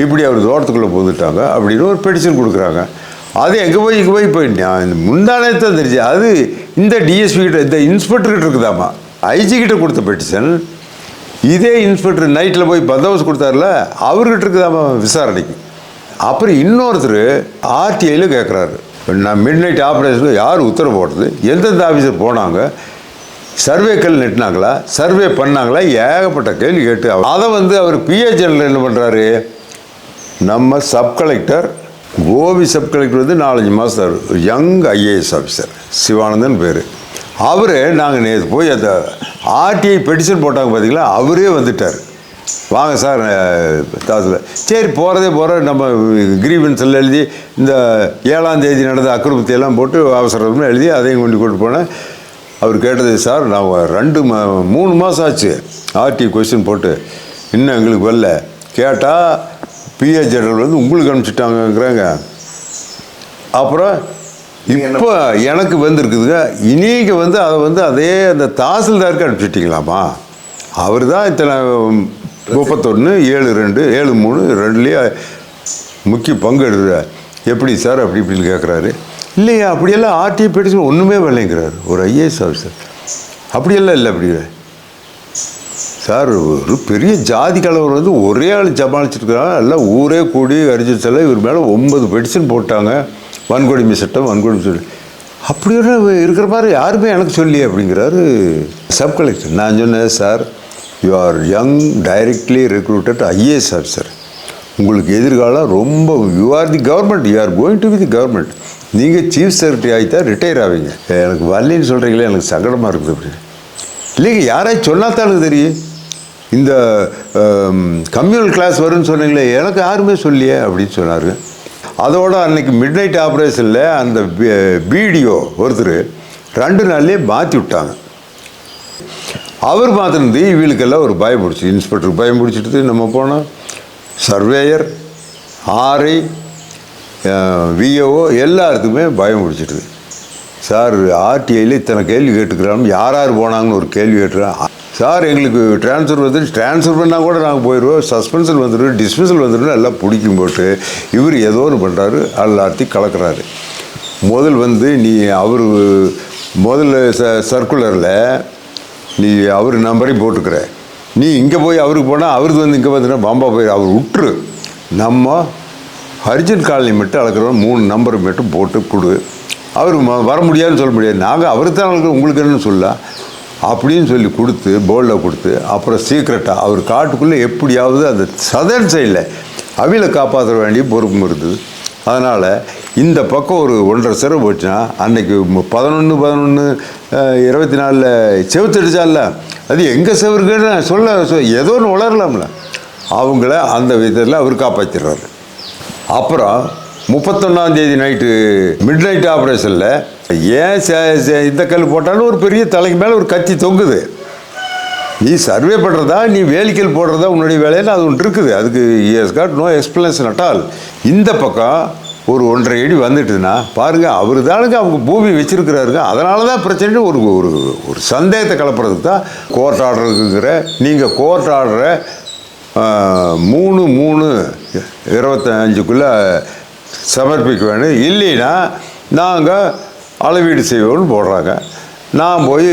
இப்படி அவர் தோட்டத்துக்குள்ளே போந்துட்டாங்க அப்படின்னு ஒரு பெட்டிஷன் கொடுக்குறாங்க. அது எங்கே போய் இப்போ இந்த முந்தானத்தான் தெரிஞ்சு அது இந்த டிஎஸ்பி கிட்ட இந்த இன்ஸ்பெக்டர்கிட்ட இருக்குதாம்மா. ஐஜி கிட்ட கொடுத்த பெட்டிஷன் இதே இன்ஸ்பெக்டர் நைட்டில் போய் பந்தோபஸ்து கொடுத்தாருல, அவர்கிட்ட இருக்குதாம விசாரணைக்கு. அப்புறம் இன்னொருத்தர் ஆர்டிஐயில் கேட்குறாரு, நான் மிட் நைட் ஆப்ரேஷனுக்கு யார் உத்தரவு போட்டது, எந்தெந்த ஆஃபீஸர் போனாங்க, சர்வேக்கள் நெட்டினாங்களா, சர்வே பண்ணாங்களா, ஏகப்பட்ட கேள்வி கேட்டு அதை அவர் பிஹெச்எல்ல என்ன பண்ணுறாரு, நம்ம சப்கலெக்டர் கோபி சப்கலெக்டர் 4-5 மாதம் யங் ஐஏஎஸ் ஆஃபீஸர் சிவானந்தன் பேர். அவர் நாங்கள் நேற்று போய் அந்த ஆர்டிஐ பெட்டிஷன் போட்டாங்க பார்த்தீங்களா, அவரே வந்துட்டார். வாங்க சார் தாசில், சரி போகிறோம், நம்ம கிரீவன்ஸில் எழுதி இந்த 7ஆம் தேதி நடந்த அக்கிரமத்தையெல்லாம் போட்டு அவசரமாக எழுதி அதையும் கொண்டு போனேன். அவர் கேட்டது, சார் நான் 2-3 மாதம் ஆச்சு ஆர்டிஐ கொஸ்டின் போட்டு, இன்னும் எங்களுக்கு வரல. கேட்டால் பிஹெச் ஜெனரல் உங்களுக்கு அனுப்பிச்சிட்டாங்கங்கிறாங்க. அப்புறம் இப்போ எனக்கு வந்துருக்குதுங்க, நீங்கள் அதை அதே அந்த தாசில்தாருக்கு அனுப்பிச்சிட்டிங்களாமா. அவர் தான் இத்தனை 31/7/2/7/3 முக்கிய பங்கு எடுக்கிறார். எப்படி சார் அப்படி இப்படின்னு கேட்குறாரு. இல்லையா, அப்படியெல்லாம் ஆர்டிஐ பெட்டிஷன் ஒன்றுமே வரலைங்கிறார் ஒரு ஐஏஎஸ் ஆஃபீஸர். அப்படியெல்லாம் இல்லை. அப்படி சார், ஒரு பெரிய ஜாதி கலவர் ஒரே ஆள் சமாளிச்சிருக்கிறாங்க. எல்லாம் ஊரே கூடி அரிஜிச்செல்லாம் இவர் மேலே 9 பெட்டிஷன் போட்டாங்க. வன்கொடுமை சட்டம், வன்கொடுமை சட்டம், அப்படியெல்லாம் இருக்கிற மாதிரி யாருமே எனக்கு சொல்லி அப்படிங்கிறாரு சப் கலெக்டர். நான் சொன்னேன், sir you are young directly recruited IAS officer, உங்களுக்கு எதிர்காலம் ரொம்ப, you are the government, you are going to be the government, நீங்கள் சீஃப் செக்ரட்டரி ஆகிட்டா ரிட்டையர் ஆவீங்க. எனக்கு வரலின்னு சொல்கிறீங்களே, எனக்கு சங்கடமாக இருக்குது அப்படின்னு. இல்லைங்க, யாராச்சும் சொன்னாதான் எனக்கு தெரியும். இந்த கம்யூனல் கிளாஸ் வரும்னு சொன்னீங்களே, எனக்கு யாருமே சொல்லியே அப்படின்னு சொன்னார். அதோட அன்றைக்கி மிட் நைட் ஆப்ரேஷனில் அந்த பிடிஓ ஒருத்தர் 2 நாள்லேயே மாற்றி விட்டாங்க. அவர் மாற்றினது இவங்களுக்கெல்லாம் ஒரு பயம் பிடிச்சி, இன்ஸ்பெக்டருக்கு பயம் பிடிச்சிட்டு நம்ம போனோம். சர்வேயர், ஆர்ஐ, விஓஓ எல்லாத்துக்குமே பயம் பிடிச்சிட்டுது. சார் ஆர்டிஐயில் இத்தனை கேள்வி கேட்டுக்கிறாங்க, யார் யார் போனாங்கன்னு ஒரு கேள்வி கேட்டுறான். சார் எங்களுக்கு ட்ரான்ஸ்ஃபர் ட்ரான்ஸ்ஃபர் பண்ணால் கூட நாங்கள் போயிடுவோம், சஸ்பென்ஷன் வந்துடும், டிஸ்மிஸல் வந்துடும், எல்லாம் பிடிக்கும் போட்டு இவர் ஏதோ ஒன்று பண்ணுறாரு, எல்லாத்தையும் கலக்கிறாரு. நீ அவர் சர்க்குலரில் நீ அவர் நம்பரையும் போட்டுக்கிற, நீ இங்கே போய் அவருக்கு போனால் அவருக்கு இங்கே வந்துன்னா பாம்பா போய் அவர் விட்டுரு, நம்ம ஹரிஜன் காலனி மட்டும் அளக்கிறோம் 3 நம்பர் மட்டும் போட்டு கொடு, அவர் வர முடியாதுன்னு சொல்ல முடியாது, நாங்கள் அவருக்கு தான் அளக்கிறோம், உங்களுக்கு என்னன்னு சொல்லலாம் அப்படின்னு சொல்லி கொடுத்து போர்டில் கொடுத்து, அப்புறம் சீக்ரெட்டாக அவர் காட்டுக்குள்ளே எப்படியாவது அந்த சதர்ன் சைடில் அவில காப்பாற்ற வேண்டிய பொறுப்பும் இருக்குது. அதனால் இந்த பக்கம் ஒரு 1.5 சிறப்பு போச்சுன்னா, அன்றைக்கி 11/11/24 செவுத்தடிச்சால அது எங்கள் செவருக்குன்னு சொல்ல ஏதோ ஒன்று வளரலாம்ல, அவங்கள அந்த விதத்தில் அவர் காப்பாற்றிடுறாரு. அப்புறம் 31ஆம் தேதி நைட்டு மிட் நைட் ஆப்ரேஷனில் ஏன் இந்த கல் போட்டாலும் ஒரு பெரிய தலைக்கு மேலே ஒரு கத்தி தொங்குது. நீ சர்வே பண்ணுறதா, நீ வேலிக்கல் போடுறதா உன்னுடைய வேலையில் அது ஒன்று இருக்குது. அதுக்கு is got no explanation at all. இந்த பக்கம் ஒரு 1.5 அடி வந்துட்டுதுன்னா பாருங்கள், அவர் தானுங்க அவங்க பூமி வச்சுருக்கிறாருங்க. அதனால தான் பிரச்சனை. ஒரு ஒரு சந்தேகத்தை கலப்புறதுக்கு தான் கோர்ட் ஆர்டர் இருக்குங்கிற. நீங்கள் கோர்ட் ஆர்டரை 3/3/25 சமர்ப்பிக்க வேணும், இல்லைன்னா நாங்கள் அளவீடு செய்வோம்னு போடுறாங்க. நான் போய்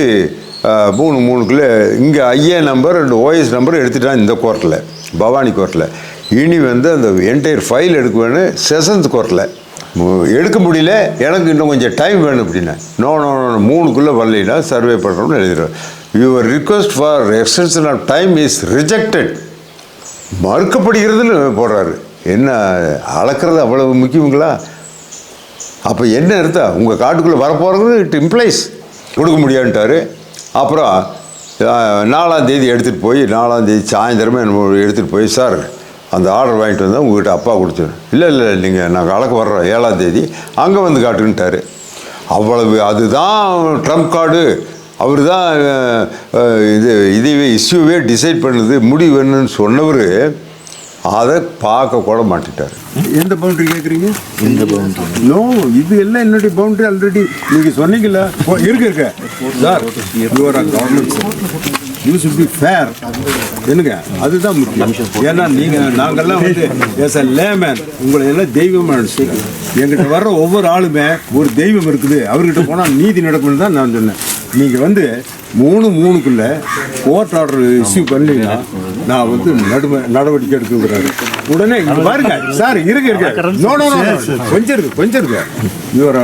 3/3 இங்கே ஐஏ நம்பர் 2 ஓஎஸ் நம்பர் எடுத்துட்டான் இந்த கோர்ட்டில், பவானி கோர்ட்டில். இனி அந்த என்டையர் ஃபைல் எடுக்க வேணும் செஷன்ஸ் கோர்ட்டில். எடுக்க முடியல, எனக்கு இன்னும் கொஞ்சம் டைம் வேணும் அப்படின்னா, நோ 3 வரலைன்னா சர்வே பண்ணுறோம்னு எழுதிடுவேன். Your request for extension of time is rejected, மறுக்கப்படுகிறதுன்னு போடுறாரு. என்ன அளக்கிறது அவ்வளவு முக்கியங்களா? அப்போ என்ன அர்த்தா, உங்கள் காட்டுக்குள்ளே வரப்போகிறது இட் இம்ப்ளைஸ் கொடுக்க முடியான்ட்டார். அப்புறம் 4ஆம் தேதி எடுத்துகிட்டு போய் 4ஆம் தேதி சாயந்தரமே எடுத்துகிட்டு போய், சார் அந்த ஆர்டர் வாங்கிட்டு வந்தால் உங்கள்கிட்ட அப்பா கொடுத்துரு. இல்லை நீங்கள் நாங்கள் அளக்க வர்றோம் 7ஆம் தேதி அங்கே காட்டுன்ட்டார். அவ்வளவு, அதுதான் ட்ரம்ப் கார்டு, அவர் தான் இதுவே இஷ்யூவே டிசைட் பண்ணுது, முடிவு வேணும்னு சொன்னவர் அதை பார்க்க கூட மாட்டிட்டார். எந்த பவுண்டரி கேட்குறீங்க? எந்த பவுண்டரி? நோ, இது எல்லாம் என்னுடைய பவுண்டரி ஆல்ரெடி நீங்கள் சொன்னீங்களா? இருக்கு sir, you are government sir, you should be fair. என்னங்க, அதுதான் முக்கியம். ஏன்னா நாங்கள்லாம் எஸ் அ லேமேன் உங்களை எல்லாம் தெய்வமாக நினச்சிக்கிறேன். எங்கிட்ட வர்ற ஒவ்வொரு ஆளுமே ஒரு தெய்வம் இருக்குது, அவர்கிட்ட போனால் நீதி நடக்கும்னு தான் நான் சொன்னேன். நீங்கள் வந்து 3:03க்குள்ள கோர்ட் ஆர்டர் இஷ்யூ பண்ணீங்கன்னா நான் வந்து நடவடிக்கை எடுத்துக்கிறாரு. உடனே இங்க பாருங்க சார், இருக்க நோ கொஞ்சம் இருக்கு. இவர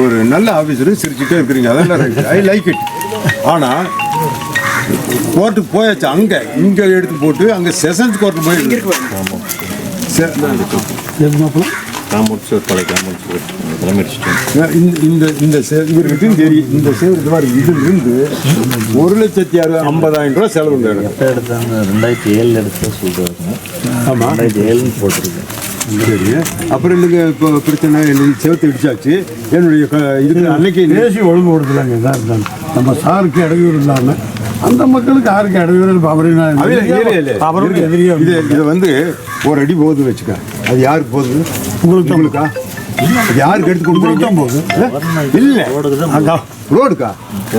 ஒரு நல்ல ஆஃபீஸரு, சிரிச்சுட்டே இருக்கிறீங்க, அதெல்லாம் ஐ லைக் இட். ஆனால் கோர்ட்டுக்கு போயாச்சு, இங்கே எடுத்து போட்டு அங்கே செஷன்ஸ் கோர்ட்டு போய் இவருக்கிட்டையும் தெரியும் இந்த சேவருக்கு இதிலிருந்து 1,50,000 ரூபா செலவு எடுத்தாங்க. 2007 எடுத்து சொல்றாங்க. ஆமாம், 2007 போட்டிருக்கேன். சரி, அப்புறம் இல்லைங்க இப்போ பிரச்சனை செவத்து இடிச்சாச்சு. என்னுடைய இதுக்கு அன்னைக்கு தேசிய ஒழுங்கு கொடுக்கலாங்க சார். நம்ம சாருக்கு இடையூறு இல்லாமல் அந்த மக்களுக்கு யாருக்கு இடையூறு அவருக்கு எதிரியா இதை வந்து ஒரு அடி போகுது வச்சுக்க, அது யாருக்கு போகுது? உங்களுக்கா? யாருக்கு எடுத்து கொடுக்குறீங்க? போகுது இல்லை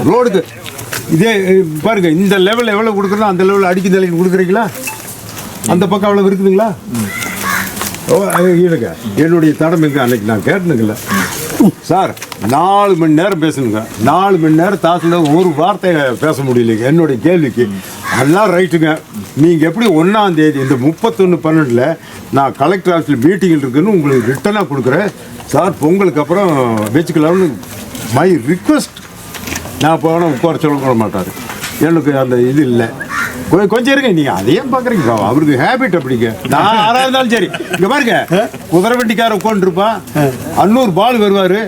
ரோடுக்கு இதே பாருங்க, இந்த லெவலில் எவ்வளோ கொடுக்குறோம் அந்த லெவலில் அடிக்க தலைக்கு கொடுக்குறீங்களா? அந்த பக்கம் அவ்வளோ இருக்குதுங்களா? இல்லைங்க, என்னுடைய தடம் எங்க அன்னைக்கு நான் கேட்டனுங்கல்ல சார், 4 மணி நேரம் பேசணுங்க. 4 மணி நேரம் தாசில் ஒரு வார்த்தை பேச முடியலைங்க என்னுடைய கேள்விக்கு. அதெல்லாம் ரைட்டுங்க. நீங்கள் எப்படி 1ஆம் தேதி இந்த 31/12 நான் கலெக்டர் ஆஃபீஸில் மீட்டிங்கில் இருக்குன்னு உங்களுக்கு ரிட்டனாக கொடுக்குறேன் சார். பொங்கலுக்கு அப்புறம் வச்சுக்கலாம்னு மை ரிக்வெஸ்ட். நான் போனால் உட்கார சொல்ல மாட்டார், எனக்கு அந்த இது இல்லை. கொஞ்சம் இருங்க, நீங்க அதையும் பாக்குறீங்க, அவருக்கு ஹேபிட் அப்படிங்க. நான் யாரா இருந்தாலும் சரி, இங்க பாருங்க, குதிரை வண்டிக்கார உட்காந்துருப்பான், 500 பால் வருவாரு,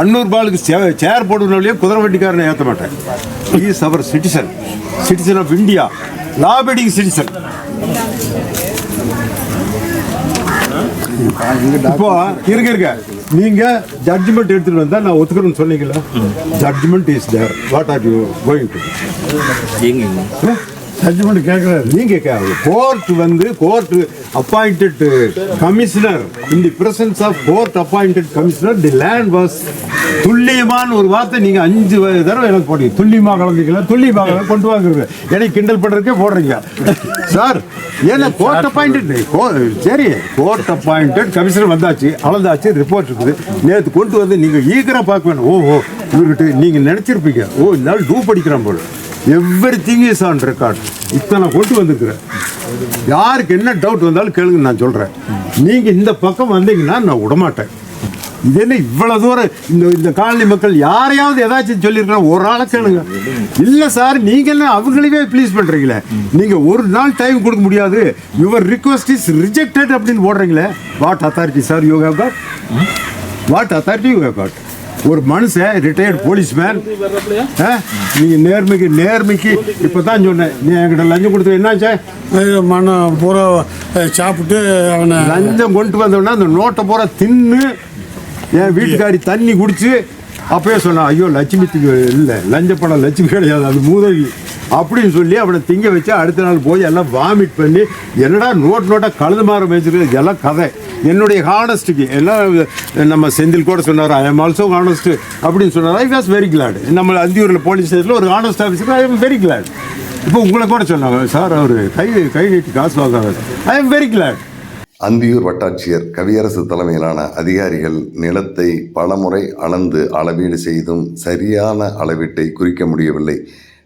500 பாலுக்கு சேர் போடுறதுனாலே குதிரை வண்டிக்காரனை ஏற்ற மாட்டேன். Is our citizen of India, law abiding citizen. இப்போ இருக்க நீங்க ஜட்ஜ்மெண்ட் எடுத்துட்டு வந்தா நான் ஒத்துக்கிறேன்னு சொன்னீங்களா? Judgment is there. What are you going to? Judgment கேட்குறாரு. நீங்கள் court appointed commissioner, in the presence of court appointed commissioner, the land was துல்லியமான ஒரு வார்த்தை நீங்கள் 5 தடவை எனக்கு போட்டீங்க. துல்லியமாக கலந்துக்கலாம், துல்லியமாக கொண்டு வாங்குறது எனக்கு கிண்டல் பண்ணுறதுக்கே போடுறீங்க சார். ஏன்னா கோர்ட் அப்பாயிண்டட், சரி கோர்ட் அப்பாயிண்டட் கமிஷனர் வந்தாச்சு, அளந்தாச்சு, ரிப்போர்ட் இருக்குது. நேற்று கொண்டு வந்து நீங்கள் ஈகராக பார்க்க வேணும். ஓஹோ, இவர்கிட்ட நீங்கள் நினச்சிருப்பீங்க, இந்த நாள் டூ படிக்கிறான் போல, எவ்ரிதிங் இஸ் ஆன் ரெக்கார்ட். இத்தனை கொண்டு வந்துருக்குறேன். யாருக்கு என்ன டவுட் வந்தாலும் கேளுங்க, நான் சொல்கிறேன். நீங்கள் இந்த பக்கம் வந்தீங்கன்னா நான் விடமாட்டேன். இது என்ன இவ்வளோ தூரம் இந்த காலனி மக்கள் யாரையாவது ஏதாச்சும் சொல்லியிருக்கலாம், ஒரு ஆளை கேளுங்க. இல்லை சார், நீங்கள் என்ன அவங்களையே ப்ளீஸ் பண்ணுறீங்களே, நீங்கள் ஒரு நாள் டைம் கொடுக்க முடியாது, யுவர் ரிக்வஸ்ட் இஸ் ரிஜெக்டட் அப்படின்னு போடுறீங்களே. What authority sir you have got? What authority you have got? ஒரு மனுஷன் ரிட்டையர்ட் போலீஸ்மேன், நீங்கள் நேர்மைக்கு இப்போ தான் சொன்னேன், நீ என்கிட்ட லஞ்சம் கொடுத்து என்னாச்சே? மனம் பூரா சாப்பிட்டு அவனை லஞ்சம் கொண்டு வந்தோடனே அந்த நோட்டை பூரா தின்னு என் வீட்டுக்காரி தண்ணி குடிச்சு அப்பயே சொன்னான், ஐயோ லட்சுமிக்கு இல்லை, லஞ்ச பணம் லட்சுமி கிடையாது, அது மூதவி அப்படின்னு சொல்லி அவனை திங்க வச்சு அடுத்த நாள் போய் எல்லாம் வாமிட் பண்ணி என்னடா நோட்டாக கழுது மாற வச்சுருக்கு. இதெல்லாம் கதை. என்னுடைய ஹானஸ்ட்டுக்கு எல்லாம் நம்ம செந்தில் கூட சொன்னார், ஐ எம் ஆல்சோ ஹானஸ்ட் அப்படின்னு சொன்னார். I was very glad. நம்ம அந்தியூரில் போலீஸ் ஸ்டேஷனில் ஒரு ஹானஸ்ட் ஆஃபீஸருக்கு ஐ எம் வெரி கிளாட். இப்போ உங்களை கூட சொன்னாங்க சார், அவர் கை நீட்டி காசு வாங்காது. I am very glad. Anthiyur வட்டாட்சியர் கவியரசு தலைமையிலான அதிகாரிகள் நிலத்தை பலமுறை அளந்து அளவீடு செய்தும் சரியான அளவீட்டை குறிக்க முடியவில்லை.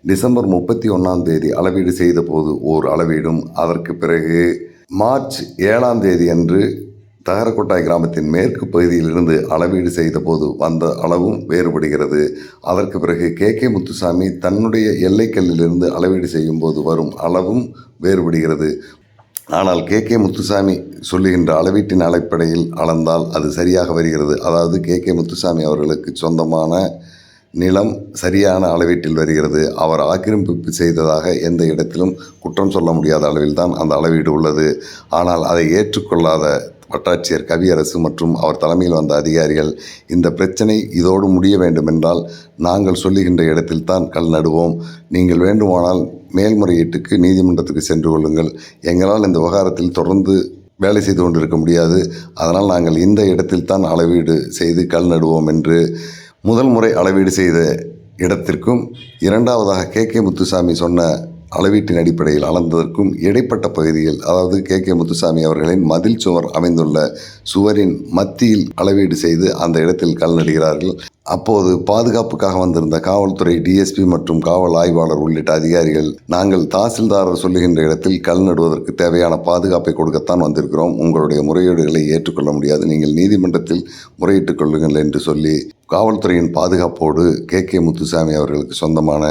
டிசம்பர் 31ஆம் தேதி அளவீடு செய்த போது ஓர் அளவீடும், அதற்கு பிறகு மார்ச் 7ஆம் தேதி அன்று தகரக்கொட்டாய் கிராமத்தின் மேற்கு பகுதியிலிருந்து அளவீடு செய்த போது வந்த அளவும் வேறுபடுகிறது. அதற்கு பிறகு கே முத்துசாமி தன்னுடைய எல்லைக்கல்லிலிருந்து அளவீடு செய்யும் போது வரும் அளவும் வேறுபடுகிறது. ஆனால் கே முத்துசாமி சொல்லுகின்ற அளவீட்டின் அடிப்படையில் அளந்தால் அது சரியாக வருகிறது. அதாவது கே முத்துசாமி அவர்களுக்கு சொந்தமான நிலம் சரியான அளவீட்டில் வருகிறது. அவர் ஆக்கிரமிப்பு செய்ததாக எந்த இடத்திலும் குற்றம் சொல்ல முடியாத அளவில் தான் அந்த அளவீடு உள்ளது. ஆனால் அதை ஏற்றுக்கொள்ளாத வட்டாட்சியர் கவியரசு மற்றும் அவர் தலைமையில் வந்த அதிகாரிகள், இந்த பிரச்சனை இதோடு முடிய வேண்டுமென்றால் நாங்கள் சொல்லுகின்ற இடத்தில் தான் கல் நடுவோம், நீங்கள் வேண்டுமானால் மேல்முறையீட்டுக்கு நீதிமன்றத்துக்கு சென்று கொள்ளுங்கள், எங்களால் இந்த விவகாரத்தில் தொடர்ந்து வேலை செய்து கொண்டிருக்க முடியாது, அதனால் நாங்கள் இந்த இடத்தில் தான் அளவீடு செய்து கல் நடுவோம் என்று முதல் முறை அளவீடு செய்த இடத்திற்கும் இரண்டாவதாக கே முத்துசாமி சொன்ன அளவீட்டின் அடிப்படையில் அளந்ததற்கும் இடைப்பட்ட பகுதியில், அதாவது கே முத்துசாமி அவர்களின் மதில் சுவர் அமைந்துள்ள சுவரின் மத்தியில் அளவீடு செய்து அந்த இடத்தில் கல் நடுகிறார்கள். அப்போது பாதுகாப்புக்காக வந்திருந்த காவல்துறை டிஎஸ்பி மற்றும் காவல் ஆய்வாளர் உள்ளிட்ட அதிகாரிகள், நாங்கள் தாசில்தாரர் சொல்லுகின்ற இடத்தில் கல் நடுவதற்கு தேவையான பாதுகாப்பை கொடுக்கத்தான் வந்திருக்கிறோம், உங்களுடைய முறையீடுகளை ஏற்றுக்கொள்ள முடியாது, நீங்கள் நீதிமன்றத்தில் முறையிட்டுக் கொள்ளுங்கள் என்று சொல்லி காவல்துறையின் பாதுகாப்போடு கே முத்துசாமி அவர்களுக்கு சொந்தமான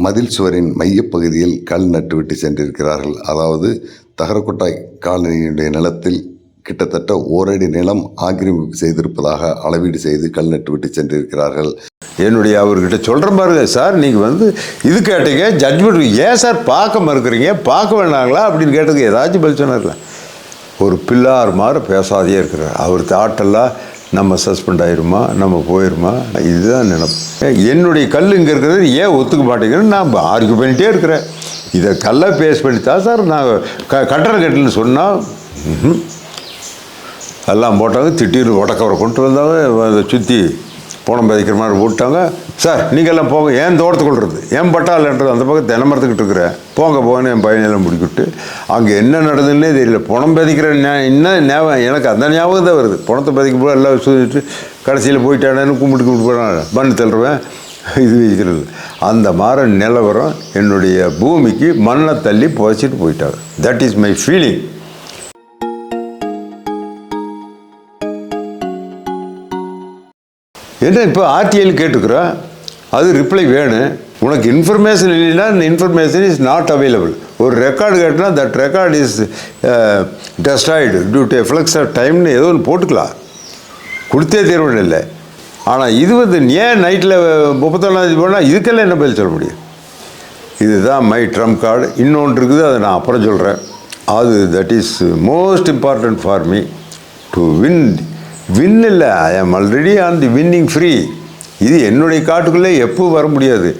மதில் சுவரின் மையப்பகுதியில் கல் நட்டுவிட்டு சென்றிருக்கிறார்கள். அதாவது தகரக்கொட்டாய் காலனியுடைய நிலத்தில் கிட்டத்தட்ட ஓரடி நிலம் ஆக்கிரமிப்பு செய்திருப்பதாக அளவீடு செய்து கல் நட்டுவிட்டு சென்றிருக்கிறார்கள். என்னுடைய அவர்கிட்ட சொல்கிறேன் பாருங்க, சார் நீங்கள் இது கேட்டீங்க, ஜட்ஜ்மெண்ட் ஏன் சார் பார்க்க மறுக்கிறீங்க, பார்க்க வேண்டாங்களா அப்படின்னு கேட்டதுக்கு ஏதாச்சும் பதில் சொன்னார்ல. ஒரு பிள்ளார் மாதிரி பேசாதே இருக்கிறார். அவர் தாட்டெல்லாம் நம்ம சஸ்பெண்ட் ஆயிருமா, நம்ம போயிருமா, இதுதான் நினைப்பு. என்னுடைய கல் இங்கே இருக்கிறது ஏன் ஒத்துக்க மாட்டேங்கிறேன்னு நான் ஆர்கியூ பண்ணிகிட்டே இருக்கிறேன். இதை கல்லை பேஸ் பண்ணித்தான் சார் நான் கட்டணம் கட்டலன்னு சொன்னால் எல்லாம் போட்டாங்க. திட்டின்னு உடக்கவரை கொண்டு வந்தாங்க, அதை சுற்றி போனம் பதிக்கிற மாதிரி போட்டாங்க. சார் நீங்கள் எல்லாம் போங்க, ஏன் தோட்டத்துக்குள்றது, ஏன் பட்டாலன்றது அந்த பக்கம் தினமரத்துக்கிட்டு இருக்கிறேன், போங்க போன்னு என் பையனெல்லாம் முடிக்கிட்டு அங்கே என்ன நடந்ததுன்னே தெரியல. பணம் பதிக்கிற இன்னும் ஞாபகம் எனக்கு, அந்த ஞாபகம் தான் வருது. பணத்தை பதிக்கும் போது எல்லாம் சொல்லிட்டு கடைசியில் போயிட்டானேன்னு கும்பிட்டு போனான், மண் தள்ளுவேன், இது வைக்கிறது. அந்த மாதிரி நிலவரம் என்னுடைய பூமிக்கு மண்ணை தள்ளி புதைச்சிட்டு போயிட்டாங்க. That is my feeling. என்ன இப்போ ஆர்டிஐயில் கேட்டுக்கிறோம், அது ரிப்ளை வேணும். உனக்கு இன்ஃபர்மேஷன் இல்லைன்னா இந்த இன்ஃபர்மேஷன் இஸ் நாட் அவைலபிள். ஒரு ரெக்கார்டு கேட்டினா that record is destroyed due to efflux of டைம்னு ஏதோ ஒன்று போட்டுக்கலாம், கொடுத்தே தீர்வுன்னு இல்லை. ஆனால் இது ஏன் நைட்டில் 31 போனால் இதுக்கெல்லாம் என்ன பதில் சொல்ல முடியும்? இதுதான் மை ட்ரம்ப் கார்டு. இன்னொன்று இருக்குது, அதை நான் அப்புறம் சொல்கிறேன். அது that is most important for me to win இல்லை, ஐ ஆம் already on the winning free. இது என்னுடைய காட்டுக்குள்ளே எப்போ வர முடியாது.